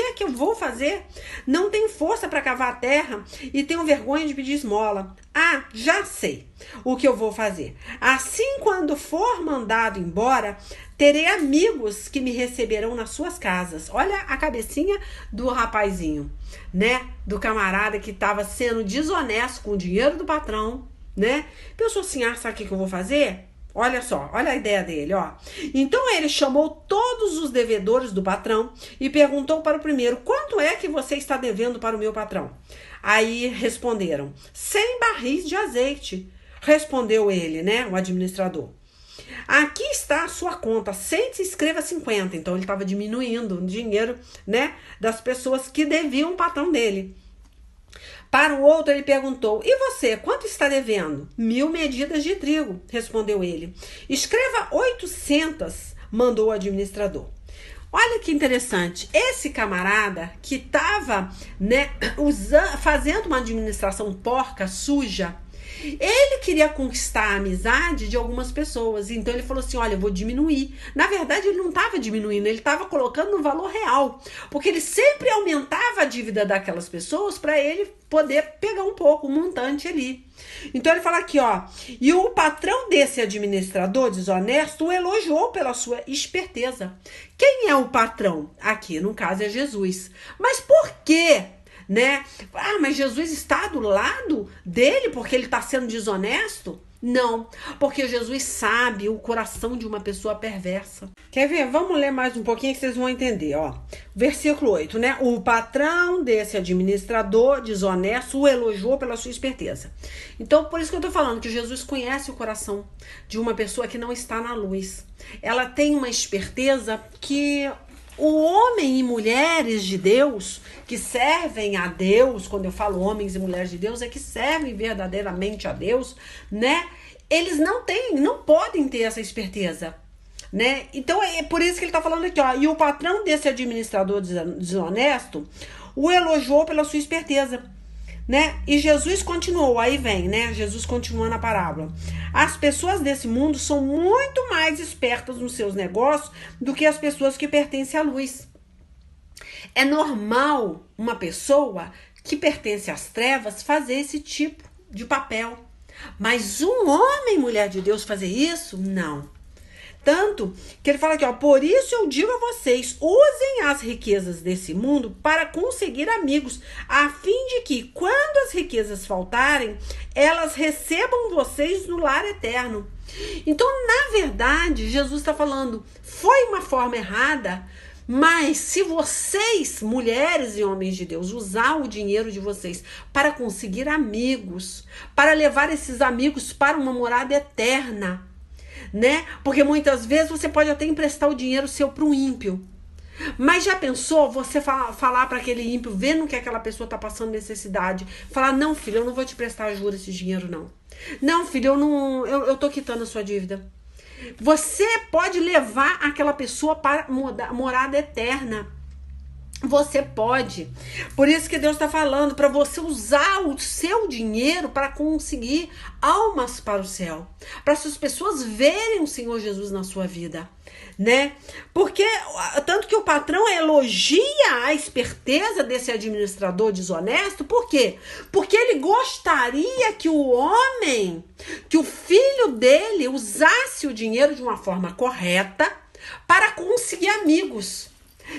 é que eu vou fazer? Não tenho força para cavar a terra e tenho vergonha de pedir esmola. Ah, já sei o que eu vou fazer. Assim, quando for mandado embora, terei amigos que me receberão nas suas casas. Olha a cabecinha do rapazinho, né? Do camarada que estava sendo desonesto com o dinheiro do patrão, né? Pensou assim: ah, sabe o que eu vou fazer? Olha só, olha a ideia dele, ó. Então ele chamou todos os devedores do patrão e perguntou para o primeiro: quanto é que você está devendo para o meu patrão? Aí responderam: 100 barris de azeite. Respondeu ele, né, o administrador: aqui está a sua conta, sente e escreva 50. Então ele estava diminuindo o dinheiro, né, das pessoas que deviam o patrão dele. Para o outro ele perguntou: e você, quanto está devendo? 1000 medidas de trigo, respondeu ele. Escreva 800, mandou o administrador. Olha que interessante, esse camarada que estava, né, fazendo uma administração porca, suja, ele queria conquistar a amizade de algumas pessoas. Então ele falou assim: olha, eu vou diminuir. Na verdade, ele não estava diminuindo, ele estava colocando no valor real. Porque ele sempre aumentava a dívida daquelas pessoas para ele poder pegar um pouco, um montante ali. Então ele fala aqui, ó. E o patrão desse administrador desonesto o elogiou pela sua esperteza. Quem é o patrão? Aqui, no caso, é Jesus. Mas por quê? Né? Ah, mas Jesus está do lado dele porque ele está sendo desonesto? Não, porque Jesus sabe o coração de uma pessoa perversa. Quer ver? Vamos ler mais um pouquinho que vocês vão entender, ó. Versículo 8, né? O patrão desse administrador desonesto o elogiou pela sua esperteza. Então, por isso que eu tô falando que Jesus conhece o coração de uma pessoa que não está na luz. Ela tem uma esperteza que o homem e mulheres de Deus que servem a Deus, quando eu falo homens e mulheres de Deus, é que servem verdadeiramente a Deus, né? Eles não podem ter essa esperteza, né? Então é por isso que ele tá falando aqui, ó. E o patrão desse administrador desonesto o elogiou pela sua esperteza, né? E Jesus continuou, aí vem, né? Jesus continua na parábola. As pessoas desse mundo são muito mais espertas nos seus negócios do que as pessoas que pertencem à luz. É normal uma pessoa que pertence às trevas fazer esse tipo de papel. Mas um homem e mulher de Deus fazer isso? Não. Tanto que ele fala aqui, ó, por isso eu digo a vocês, usem as riquezas desse mundo para conseguir amigos, a fim de que, quando as riquezas faltarem, elas recebam vocês no lar eterno. Então, na verdade, Jesus está falando, foi uma forma errada, mas se vocês, mulheres e homens de Deus, usar o dinheiro de vocês para conseguir amigos, para levar esses amigos para uma morada eterna, né? Porque muitas vezes você pode até emprestar o dinheiro seu para um ímpio. Mas já pensou você falar para aquele ímpio, vendo que aquela pessoa está passando necessidade, falar: não, filho, eu não vou te prestar juros esse dinheiro, não. Não, filho, eu tô quitando a sua dívida. Você pode levar aquela pessoa para morada eterna. Você pode. Por isso que Deus está falando para você usar o seu dinheiro para conseguir almas para o céu. Para essas pessoas verem o Senhor Jesus na sua vida, né? Porque, tanto que o patrão elogia a esperteza desse administrador desonesto. Por quê? Porque ele gostaria que o homem, que o filho dele usasse o dinheiro de uma forma correta para conseguir amigos.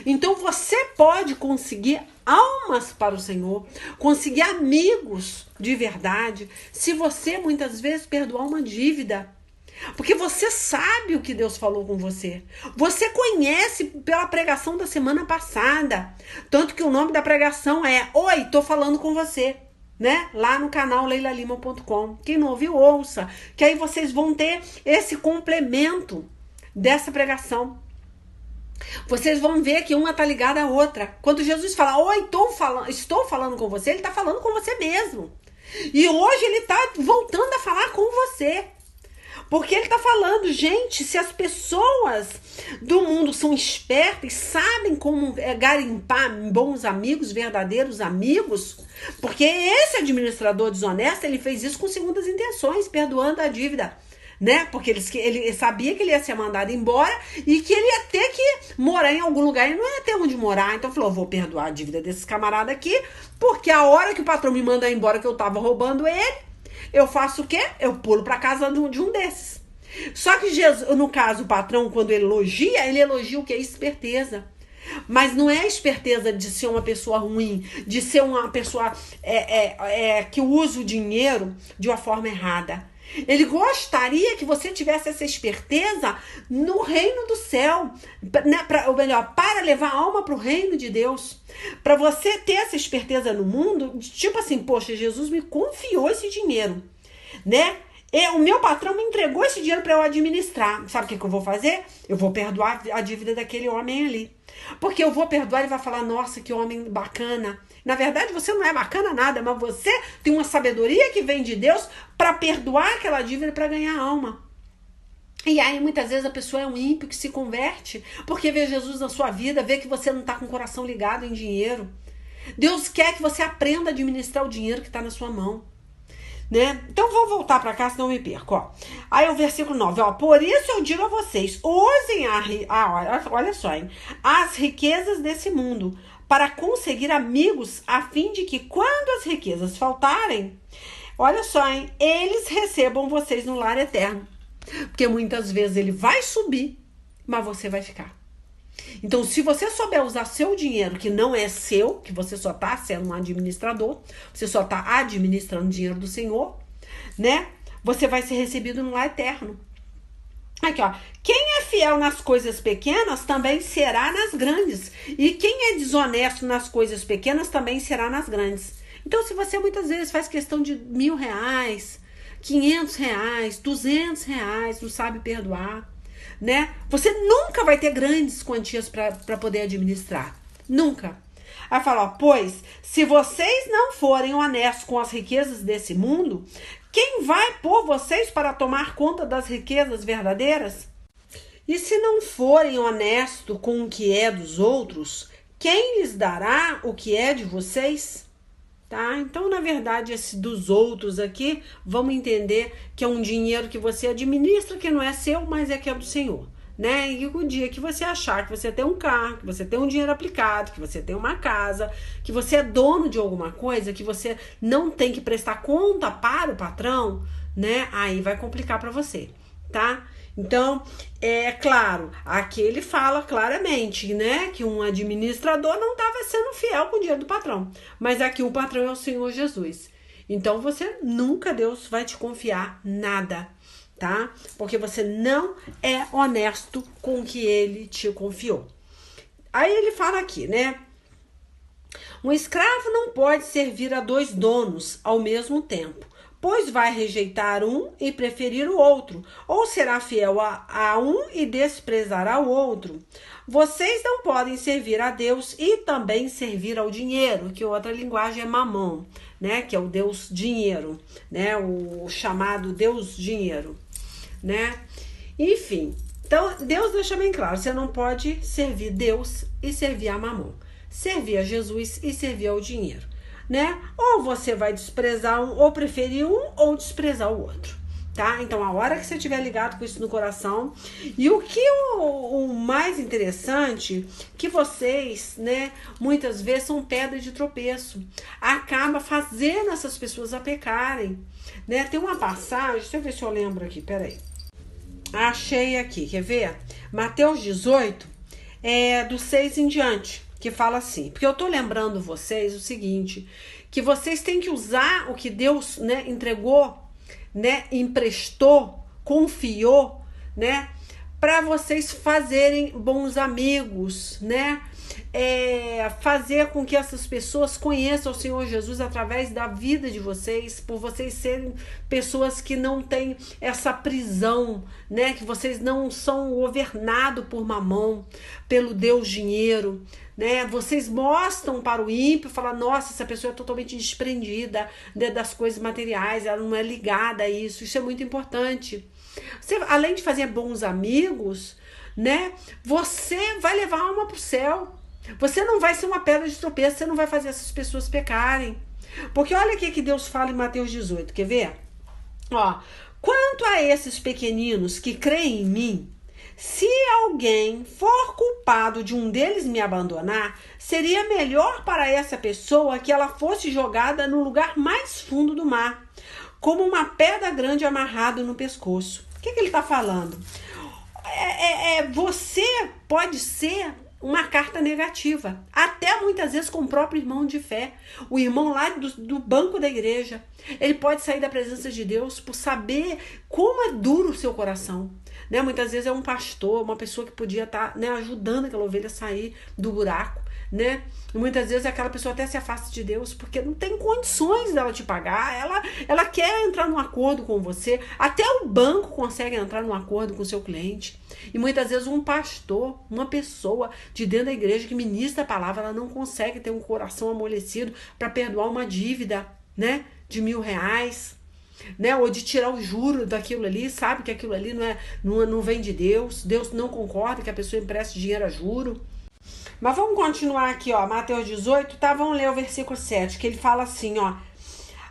Então você pode conseguir almas para o Senhor, conseguir amigos de verdade, se você muitas vezes perdoar uma dívida. Porque você sabe o que Deus falou com você. Você conhece pela pregação da semana passada. Tanto que o nome da pregação é Oi, tô falando com você, né? Lá no canal leilalima.com. Quem não ouviu, ouça. Que aí vocês vão ter esse complemento dessa pregação. Vocês vão ver que uma tá ligada à outra. Quando Jesus fala, oi, estou falando com você, ele tá falando com você mesmo. E hoje ele tá voltando a falar com você. Porque ele tá falando, gente, se as pessoas do mundo são espertas e sabem como garimpar bons amigos, verdadeiros amigos, porque esse administrador desonesto, ele fez isso com segundas intenções, perdoando a dívida, né? Porque ele sabia que ele ia ser mandado embora e que ele ia ter que morar em algum lugar e não ia ter onde morar. Então falou, vou perdoar a dívida desses camaradas aqui, porque a hora que o patrão me manda embora que eu tava roubando ele, eu faço o quê? Eu pulo pra casa de um desses. Só que Jesus, no caso, o patrão, quando ele elogia o que? Esperteza. Mas não é a esperteza de ser uma pessoa ruim, de ser uma pessoa que usa o dinheiro de uma forma errada. Ele gostaria que você tivesse essa esperteza no reino do céu, né? Ou melhor, para levar a alma para o reino de Deus. Para você ter essa esperteza no mundo, tipo assim, poxa, Jesus me confiou esse dinheiro, né? O meu patrão me entregou esse dinheiro para eu administrar. Sabe o que eu vou fazer? Eu vou perdoar a dívida daquele homem ali. Porque eu vou perdoar, ele vai falar, nossa, que homem bacana. Na verdade, você não é bacana nada, mas você tem uma sabedoria que vem de Deus para perdoar aquela dívida para ganhar alma. E aí, muitas vezes, a pessoa é um ímpio que se converte porque vê Jesus na sua vida, vê que você não está com o coração ligado em dinheiro. Deus quer que você aprenda a administrar o dinheiro que está na sua mão. Né? Então vou voltar para cá, senão eu me perco. Ó. Aí o versículo 9, ó, por isso eu digo a vocês, usem olha só, hein, as riquezas desse mundo para conseguir amigos, a fim de que quando as riquezas faltarem, olha só, hein, eles recebam vocês no lar eterno. Porque muitas vezes ele vai subir, mas você vai ficar. Então, se você souber usar seu dinheiro, que não é seu, que você só está sendo um administrador, você só está administrando o dinheiro do Senhor, né? Você vai ser recebido no lar eterno. Aqui, ó. Quem é fiel nas coisas pequenas também será nas grandes. E quem é desonesto nas coisas pequenas também será nas grandes. Então, se você muitas vezes faz questão de R$ 1.000, R$ 500, R$ 200, não sabe perdoar, né? Você nunca vai ter grandes quantias para poder administrar. Nunca. Aí fala, ó, pois, se vocês não forem honestos com as riquezas desse mundo, quem vai pôr vocês para tomar conta das riquezas verdadeiras? E se não forem honestos com o que é dos outros, quem lhes dará o que é de vocês? Tá? Então, na verdade, esse dos outros aqui, vamos entender que é um dinheiro que você administra, que não é seu, mas é que é do Senhor. Né? E o dia que você achar que você tem um carro, que você tem um dinheiro aplicado, que você tem uma casa, que você é dono de alguma coisa, que você não tem que prestar conta para o patrão, né? Aí vai complicar para você, tá? Então, é claro, aqui ele fala claramente, né, que um administrador não estava sendo fiel com o dinheiro do patrão. Mas aqui o patrão é o Senhor Jesus. Então, você nunca, Deus vai te confiar nada, tá? Porque você não é honesto com o que ele te confiou. Aí ele fala aqui, né? Um escravo não pode servir a 2 donos ao mesmo tempo, pois vai rejeitar um e preferir o outro, ou será fiel a um e desprezará o outro. Vocês não podem servir a Deus e também servir ao dinheiro, que outra linguagem é mamon, né? Que é o Deus dinheiro, né? O chamado Deus dinheiro, né? Enfim, então Deus deixa bem claro, você não pode servir Deus e servir a mamon, servir a Jesus e servir ao dinheiro. Né? Ou você vai desprezar um, ou preferir um, ou desprezar o outro, tá? Então, a hora que você estiver ligado com isso no coração, e o que o mais interessante, que vocês, né, muitas vezes são pedra de tropeço, acaba fazendo essas pessoas a pecarem, né? Tem uma passagem, deixa eu ver se eu lembro aqui, peraí. Achei aqui, quer ver? Mateus 18, do 6 em diante. Que fala assim, porque eu tô lembrando vocês o seguinte, que vocês têm que usar o que Deus, né, entregou, né, emprestou, confiou, né, para vocês fazerem bons amigos, né, fazer com que essas pessoas conheçam o Senhor Jesus através da vida de vocês, por vocês serem pessoas que não têm essa prisão, né, que vocês não são governados por mamão, pelo Deus dinheiro, né? Vocês mostram para o ímpio, falam, nossa, essa pessoa é totalmente desprendida, né, das coisas materiais, ela não é ligada a isso. Isso é muito importante. Você, além de fazer bons amigos, né, você vai levar a alma para o céu. Você não vai ser uma pedra de tropeço, você não vai fazer essas pessoas pecarem. Porque olha o que Deus fala em Mateus 18, quer ver? Ó, quanto a esses pequeninos que creem em mim, se alguém for culpado de um deles me abandonar, seria melhor para essa pessoa que ela fosse jogada no lugar mais fundo do mar, como uma pedra grande amarrada no pescoço. O que ele está falando? Você pode ser uma carta negativa, até muitas vezes com o próprio irmão de fé, o irmão lá do banco da igreja. Ele pode sair da presença de Deus por saber como é duro o seu coração. Né? Muitas vezes é um pastor, uma pessoa que podia estar, né, ajudando aquela ovelha a sair do buraco. Né? E muitas vezes aquela pessoa até se afasta de Deus porque não tem condições dela te pagar, ela quer entrar num acordo com você, até o banco consegue entrar num acordo com o seu cliente. E muitas vezes um pastor, uma pessoa de dentro da igreja que ministra a palavra, ela não consegue ter um coração amolecido para perdoar uma dívida, né, de R$ 1.000. né? Ou de tirar o juro daquilo ali, sabe que aquilo ali não vem de Deus. Deus não concorda que a pessoa empreste dinheiro a juro. Mas vamos continuar aqui, ó, Mateus 18, tá? Vamos ler o versículo 7, que ele fala assim, ó: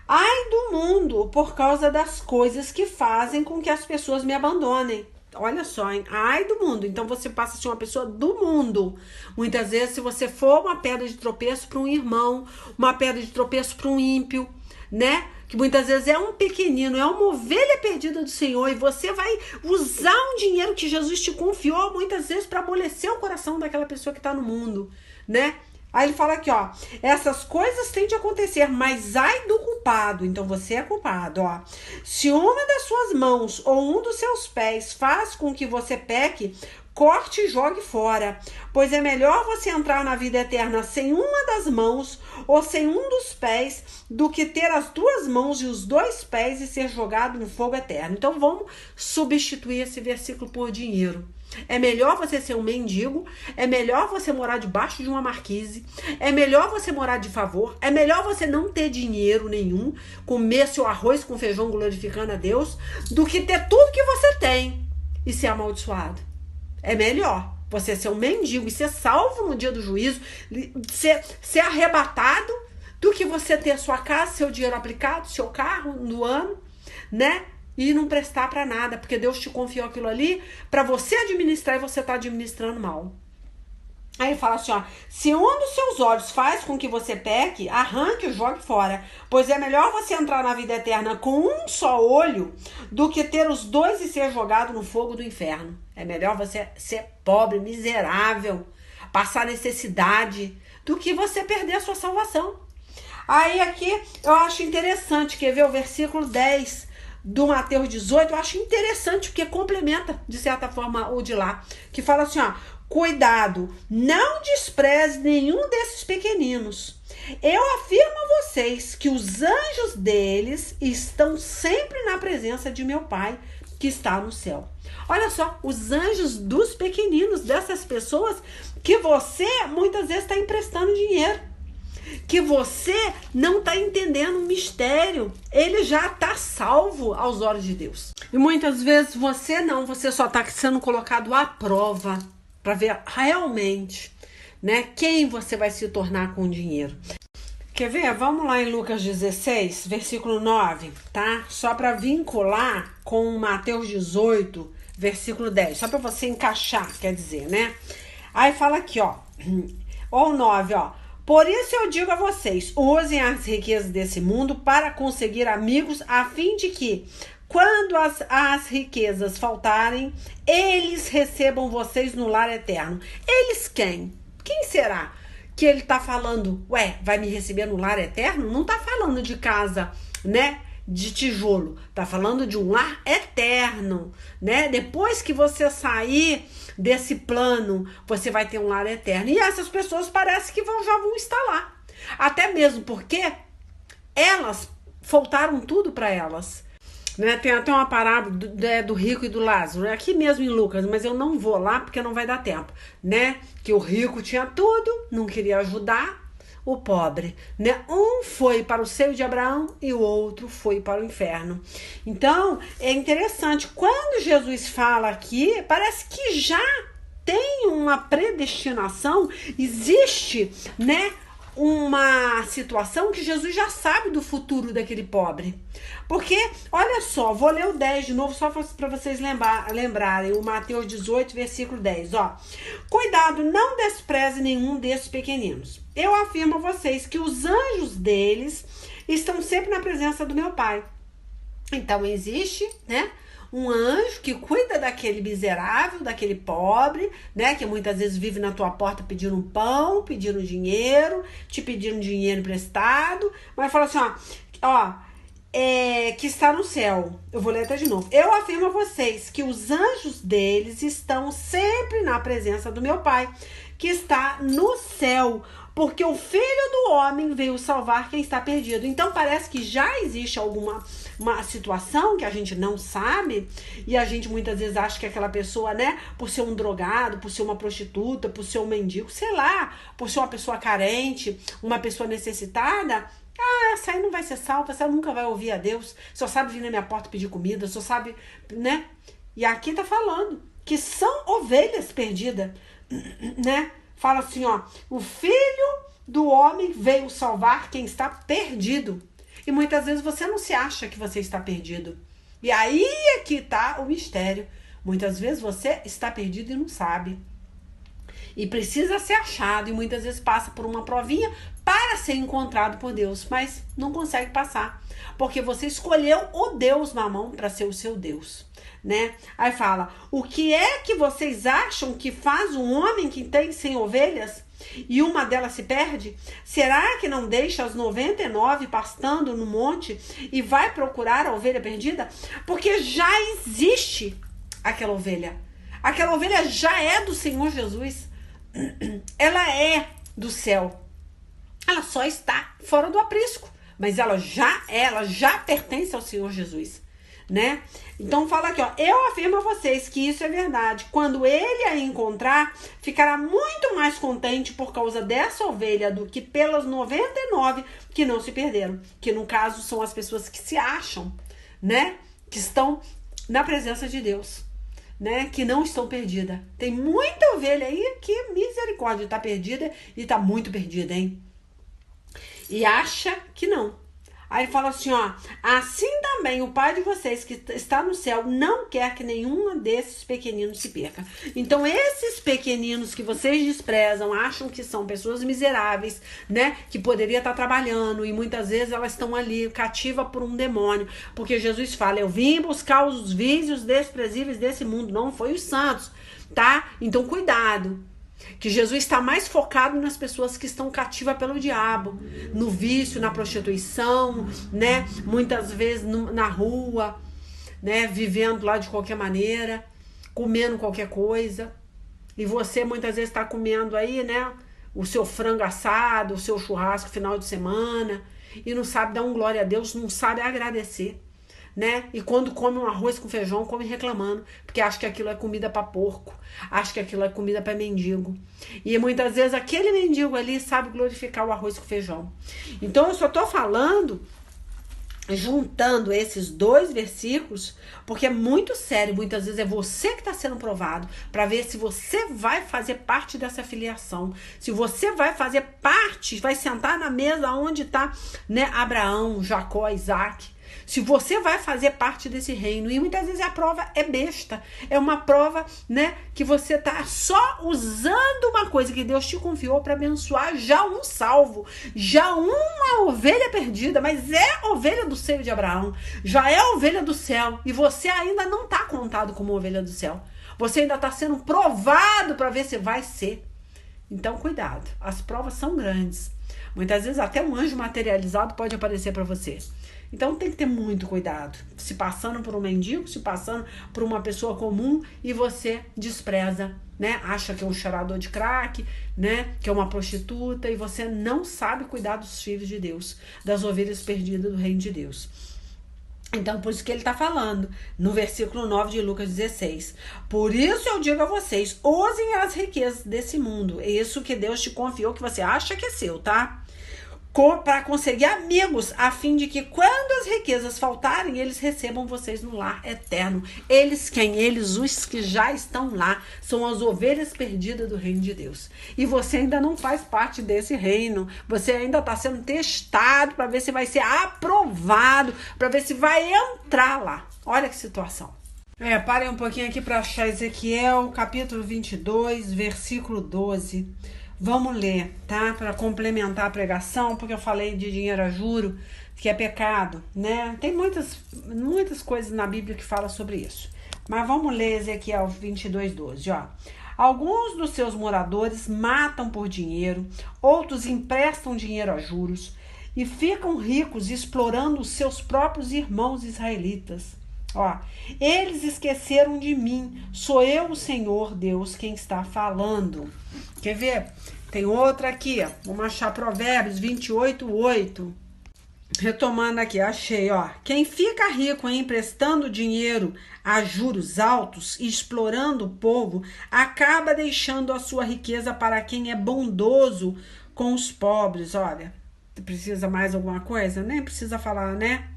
ai do mundo por causa das coisas que fazem com que as pessoas me abandonem. Olha só, hein? Ai do mundo. Então você passa a ser uma pessoa do mundo. Muitas vezes, se você for uma pedra de tropeço para um irmão, uma pedra de tropeço para um ímpio, né? Que muitas vezes é um pequenino, é uma ovelha perdida do Senhor, e você vai usar um dinheiro que Jesus te confiou muitas vezes para amolecer o coração daquela pessoa que está no mundo, né? Aí ele fala aqui, ó: essas coisas têm de acontecer, mas ai do culpado. Então você é culpado, ó. Se uma das suas mãos ou um dos seus pés faz com que você peque, corte e jogue fora, pois é melhor você entrar na vida eterna sem uma das mãos ou sem um dos pés do que ter as duas mãos e os dois pés e ser jogado no fogo eterno. Então vamos substituir esse versículo por dinheiro. É melhor você ser um mendigo, é melhor você morar debaixo de uma marquise, é melhor você morar de favor, é melhor você não ter dinheiro nenhum, comer seu arroz com feijão glorificando a Deus, do que ter tudo que você tem e ser amaldiçoado. É melhor você ser um mendigo e ser salvo no dia do juízo, ser arrebatado, do que você ter sua casa, seu dinheiro aplicado, seu carro no ano, né? E não prestar para nada, porque Deus te confiou aquilo ali para você administrar e você tá administrando mal. Aí ele fala assim, ó: se um dos seus olhos faz com que você peque, arranque e jogue fora, pois é melhor você entrar na vida eterna com um só olho do que ter os dois e ser jogado no fogo do inferno. É melhor você ser pobre, miserável, passar necessidade, do que você perder a sua salvação. Aí aqui eu acho interessante, quer ver o versículo 10 do Mateus 18, eu acho interessante, porque complementa, de certa forma, o de lá, que fala assim, ó: cuidado, não despreze nenhum desses pequeninos. Eu afirmo a vocês que os anjos deles estão sempre na presença de meu Pai, que está no céu. Olha só, os anjos dos pequeninos, dessas pessoas que você muitas vezes está emprestando dinheiro, que você não está entendendo o mistério. Ele já está salvo aos olhos de Deus. E muitas vezes você só está sendo colocado à prova para ver realmente, né, quem você vai se tornar com o dinheiro. Quer ver? Vamos lá em Lucas 16, versículo 9, tá? Só para vincular com Mateus 18, versículo 10. Só para você encaixar, quer dizer, né? Aí fala aqui, ó. Ou 9, ó: por isso eu digo a vocês, usem as riquezas desse mundo para conseguir amigos, a fim de que, quando as riquezas faltarem, eles recebam vocês no lar eterno. Eles quem? Quem será que ele tá falando? Ué, vai me receber no lar eterno? Não tá falando de casa, né, de tijolo. Tá falando de um lar eterno, né? Depois que você sair desse plano, você vai ter um lar eterno. E essas pessoas parece que já vão estar lá. Até mesmo porque elas faltaram tudo para elas. Né? Tem até uma parábola do rico e do Lázaro, aqui mesmo em Lucas, mas eu não vou lá porque não vai dar tempo, né? Que o rico tinha tudo, não queria ajudar o pobre, né? Um foi para o seio de Abraão e o outro foi para o inferno. Então, é interessante, quando Jesus fala aqui, parece que já tem uma predestinação, existe, né, uma situação que Jesus já sabe do futuro daquele pobre. Porque, olha só, vou ler o 10 de novo, só para vocês lembrarem, o Mateus 18, versículo 10, ó: cuidado, não despreze nenhum desses pequeninos. Eu afirmo a vocês que os anjos deles estão sempre na presença do meu Pai. Então, existe, né, um anjo que cuida daquele miserável, daquele pobre, né, que muitas vezes vive na tua porta pedindo um pão, pedindo dinheiro, te pedindo dinheiro emprestado, mas fala assim, ó, que está no céu. Eu vou ler até de novo. Eu afirmo a vocês que os anjos deles estão sempre na presença do meu Pai, que está no céu, porque o Filho do Homem veio salvar quem está perdido. Então parece que já existe uma situação que a gente não sabe, e a gente muitas vezes acha que aquela pessoa, né, por ser um drogado, por ser uma prostituta, por ser um mendigo, sei lá, por ser uma pessoa carente, uma pessoa necessitada, essa aí não vai ser salva, essa nunca vai ouvir a Deus, só sabe vir na minha porta pedir comida, só sabe, né? E aqui tá falando que são ovelhas perdidas, né? Fala assim, ó, o Filho do Homem veio salvar quem está perdido. E muitas vezes você não se acha que você está perdido. E aí é que tá o mistério. Muitas vezes você está perdido e não sabe. E precisa ser achado, e muitas vezes passa por uma provinha para ser encontrado por Deus, mas não consegue passar, porque você escolheu o Deus Mamão para ser o seu Deus, né? Aí fala, o que é que vocês acham que faz um homem que tem 100 ovelhas e uma delas se perde? Será que não deixa as 99 pastando no monte e vai procurar a ovelha perdida? Porque já existe aquela ovelha já é do Senhor Jesus. Ela é do céu. Ela só está fora do aprisco, mas ela já pertence ao Senhor Jesus, né? Então fala aqui, ó, eu afirmo a vocês que isso é verdade. Quando ele a encontrar, ficará muito mais contente por causa dessa ovelha do que pelas 99 que não se perderam, que no caso são as pessoas que se acham, né? Que estão na presença de Deus, né, que não estão perdidas. Tem muita ovelha aí que, misericórdia, está perdida e está muito perdida, hein? E acha que não. Aí fala assim, ó, assim também o Pai de vocês que está no céu não quer que nenhum desses pequeninos se perca. Então esses pequeninos que vocês desprezam, acham que são pessoas miseráveis, né, que poderia estar trabalhando e muitas vezes elas estão ali cativa por um demônio, porque Jesus fala, eu vim buscar os vícios desprezíveis desse mundo, não foi os santos, tá? Então cuidado. Que Jesus está mais focado nas pessoas que estão cativas pelo diabo, no vício, na prostituição, né? Muitas vezes na rua, né? Vivendo lá de qualquer maneira, comendo qualquer coisa. E você muitas vezes está comendo aí, né? O seu frango assado, o seu churrasco final de semana, e não sabe dar um glória a Deus, não sabe agradecer, né? E quando come um arroz com feijão, come reclamando, porque acha que aquilo é comida para porco, acha que aquilo é comida para mendigo. E muitas vezes aquele mendigo ali sabe glorificar o arroz com feijão. Então eu só tô falando, juntando esses dois versículos, porque é muito sério. Muitas vezes é você que está sendo provado, para ver se você vai fazer parte dessa filiação, se você vai fazer parte, vai sentar na mesa onde está, né, Abraão, Jacó, Isaac. Se você vai fazer parte desse reino. E muitas vezes a prova é besta. É uma prova, né, que você tá só usando uma coisa que Deus te confiou para abençoar já um salvo, já uma ovelha perdida, mas é ovelha do seio de Abraão, já é ovelha do céu, e você ainda não tá contado como ovelha do céu. Você ainda tá sendo provado para ver se vai ser. Então cuidado, as provas são grandes. Muitas vezes até um anjo materializado pode aparecer para você. Então tem que ter muito cuidado, se passando por um mendigo, se passando por uma pessoa comum e você despreza, né? Acha que é um cheirador de crack, né? Que é uma prostituta, e você não sabe cuidar dos filhos de Deus, das ovelhas perdidas do reino de Deus. Então, por isso que ele está falando no versículo 9 de Lucas 16. Por isso eu digo a vocês, usem as riquezas desse mundo. É isso que Deus te confiou, que você acha que é seu, tá? Para conseguir amigos, a fim de que quando as riquezas faltarem, eles recebam vocês no lar eterno. Eles quem? Eles, os que já estão lá, são as ovelhas perdidas do reino de Deus. E você ainda não faz parte desse reino. Você ainda está sendo testado para ver se vai ser aprovado, para ver se vai entrar lá. Olha que situação. Parem um pouquinho aqui para achar Ezequiel, capítulo 22, versículo 12. Vamos ler, tá? Para complementar a pregação, porque eu falei de dinheiro a juro, que é pecado, né? Tem muitas coisas na Bíblia que falam sobre isso. Mas vamos ler Ezequiel 22, 12, ó. Alguns dos seus moradores matam por dinheiro, outros emprestam dinheiro a juros e ficam ricos explorando os seus próprios irmãos israelitas. Ó, eles esqueceram de mim, sou eu o Senhor Deus quem está falando. Quer ver? Tem outra aqui, ó. Vamos achar Provérbios 28, 8. Retomando aqui, achei, ó. Quem fica rico emprestando dinheiro a juros altos e explorando o povo, acaba deixando a sua riqueza para quem é bondoso com os pobres, olha. Precisa mais alguma coisa? Nem precisa falar, né?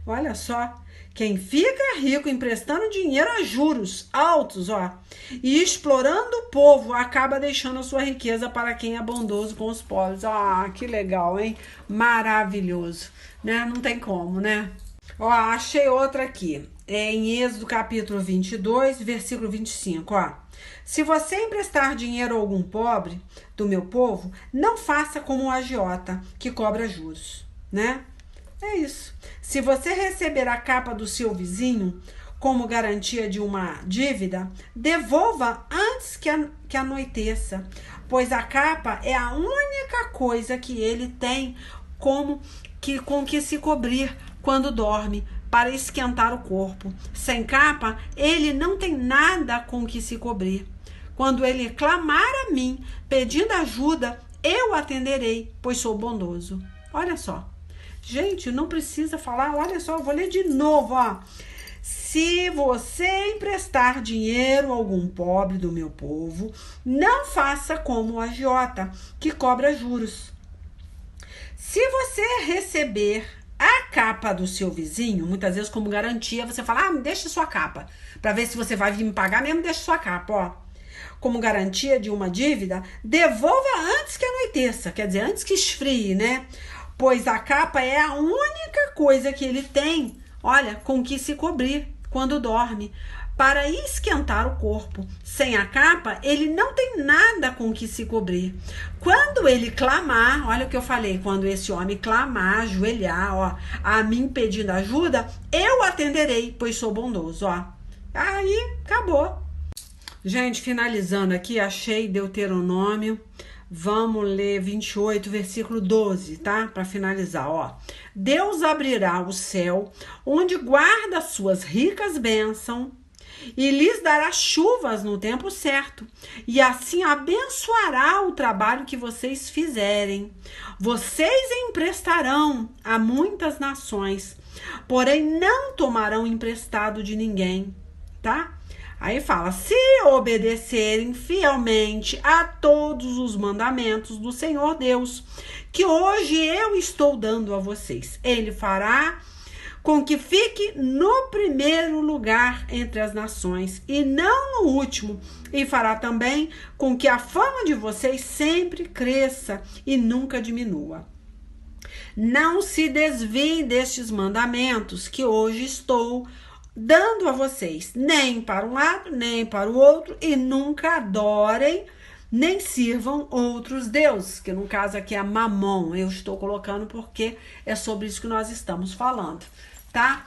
Olha só. Quem fica rico emprestando dinheiro a juros altos, ó, e explorando o povo, acaba deixando a sua riqueza para quem é bondoso com os pobres. Ah, que legal, hein? Maravilhoso, né? Não tem como, né? Ó, achei outra aqui. É em Êxodo capítulo 22, versículo 25, ó. Se você emprestar dinheiro a algum pobre do meu povo, não faça como o agiota, que cobra juros, né? É isso. Se você receber a capa do seu vizinho como garantia de uma dívida, devolva antes que anoiteça, pois a capa é a única coisa que ele tem com que se cobrir quando dorme, para esquentar o corpo. Sem capa, ele não tem nada com que se cobrir. Quando ele clamar a mim, pedindo ajuda, eu atenderei, pois sou bondoso. Olha só. Gente, não precisa falar, olha só, eu vou ler de novo, ó. Se você emprestar dinheiro a algum pobre do meu povo, não faça como o agiota, que cobra juros. Se você receber a capa do seu vizinho, muitas vezes como garantia, você fala, me deixa sua capa, para ver se você vai vir me pagar mesmo, deixa sua capa, ó. Como garantia de uma dívida, devolva antes que anoiteça, quer dizer, antes que esfrie, né? Pois a capa é a única coisa que ele tem, olha, com que se cobrir quando dorme, para esquentar o corpo. Sem a capa, ele não tem nada com que se cobrir. Quando ele clamar, olha o que eu falei, quando esse homem clamar, ajoelhar, ó, a mim pedindo ajuda, eu atenderei, pois sou bondoso, ó. Aí, acabou. Gente, finalizando aqui, achei Deuteronômio. Vamos ler 28, versículo 12, tá? Para finalizar, ó. Deus abrirá o céu, onde guarda suas ricas bênçãos, e lhes dará chuvas no tempo certo, e assim abençoará o trabalho que vocês fizerem. Vocês emprestarão a muitas nações, porém não tomarão emprestado de ninguém, tá? Aí fala, se obedecerem fielmente a todos os mandamentos do Senhor Deus, que hoje eu estou dando a vocês, Ele fará com que fique no primeiro lugar entre as nações e não no último, e fará também com que a fama de vocês sempre cresça e nunca diminua. Não se desviem destes mandamentos que hoje estou dando a vocês, nem para um lado, nem para o outro, e nunca adorem, nem sirvam outros deuses, que no caso aqui é Mamon, eu estou colocando porque é sobre isso que nós estamos falando, tá?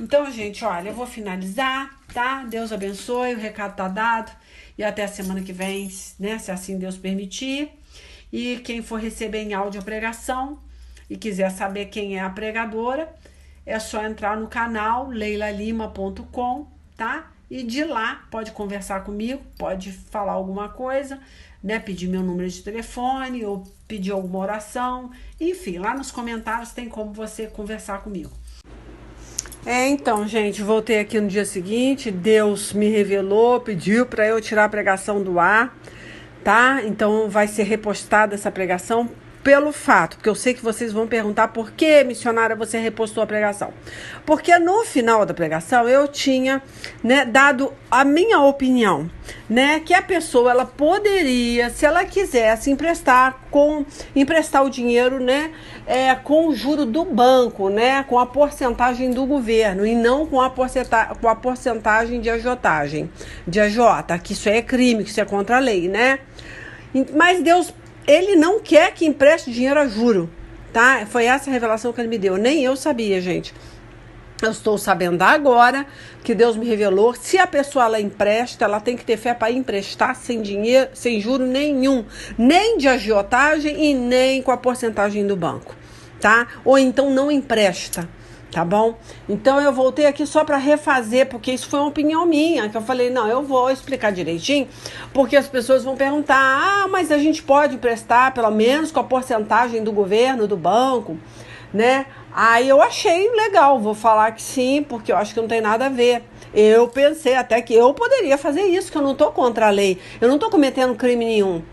Então, gente, olha, eu vou finalizar, tá? Deus abençoe, o recado tá dado, e até a semana que vem, né, se assim Deus permitir, e quem for receber em áudio a pregação, e quiser saber quem é a pregadora, é só entrar no canal leilalima.com, tá? E de lá pode conversar comigo, pode falar alguma coisa, né? Pedir meu número de telefone ou pedir alguma oração. Enfim, lá nos comentários tem como você conversar comigo. Então, gente, voltei aqui no dia seguinte, Deus me revelou, pediu para eu tirar a pregação do ar, tá? Então vai ser repostada essa pregação pelo fato, porque eu sei que vocês vão perguntar por que, missionária, você repostou a pregação. Porque no final da pregação eu tinha, né, dado a minha opinião, né, que a pessoa ela poderia, se ela quisesse, emprestar o dinheiro, né, com o juro do banco, né, com a porcentagem do governo e não com a porcentagem de agiotagem, de agiota, que isso é crime, que isso é contra a lei, né? Mas Deus, Ele não quer que empreste dinheiro a juro, tá? Foi essa a revelação que ele me deu. Nem eu sabia, gente. Eu estou sabendo agora que Deus me revelou. Se a pessoa ela empresta, ela tem que ter fé para emprestar sem dinheiro, sem juro nenhum, nem de agiotagem e nem com a porcentagem do banco, tá? Ou então não empresta. Tá bom? Então eu voltei aqui só para refazer, porque isso foi uma opinião minha, que eu falei, não, eu vou explicar direitinho, porque as pessoas vão perguntar, mas a gente pode emprestar pelo menos com a porcentagem do governo, do banco, né? Aí eu achei legal, vou falar que sim, porque eu acho que não tem nada a ver. Eu pensei até que eu poderia fazer isso, que eu não tô contra a lei, eu não tô cometendo crime nenhum.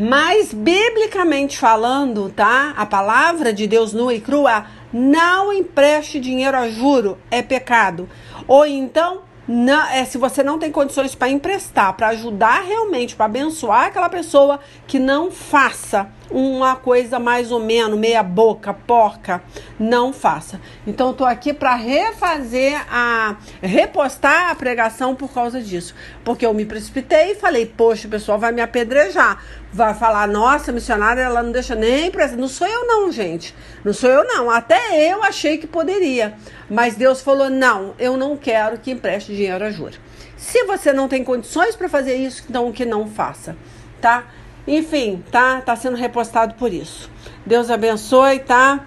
Mas, biblicamente falando, tá? A palavra de Deus nua e crua, não empreste dinheiro a juro, é pecado. Ou então, não, se você não tem condições para emprestar, para ajudar realmente, para abençoar aquela pessoa, que não faça uma coisa mais ou menos, meia boca, porca, não faça. Então, eu tô aqui para repostar a pregação por causa disso. Porque eu me precipitei e falei, poxa, o pessoal vai me apedrejar. Vai falar, nossa, missionária, ela não deixa nem prestar. Não sou eu não, gente. Não sou eu não. Até eu achei que poderia. Mas Deus falou, não, eu não quero que empreste dinheiro a juros. Se você não tem condições para fazer isso, então que não faça, tá? Enfim, tá sendo repostado por isso. Deus abençoe, tá?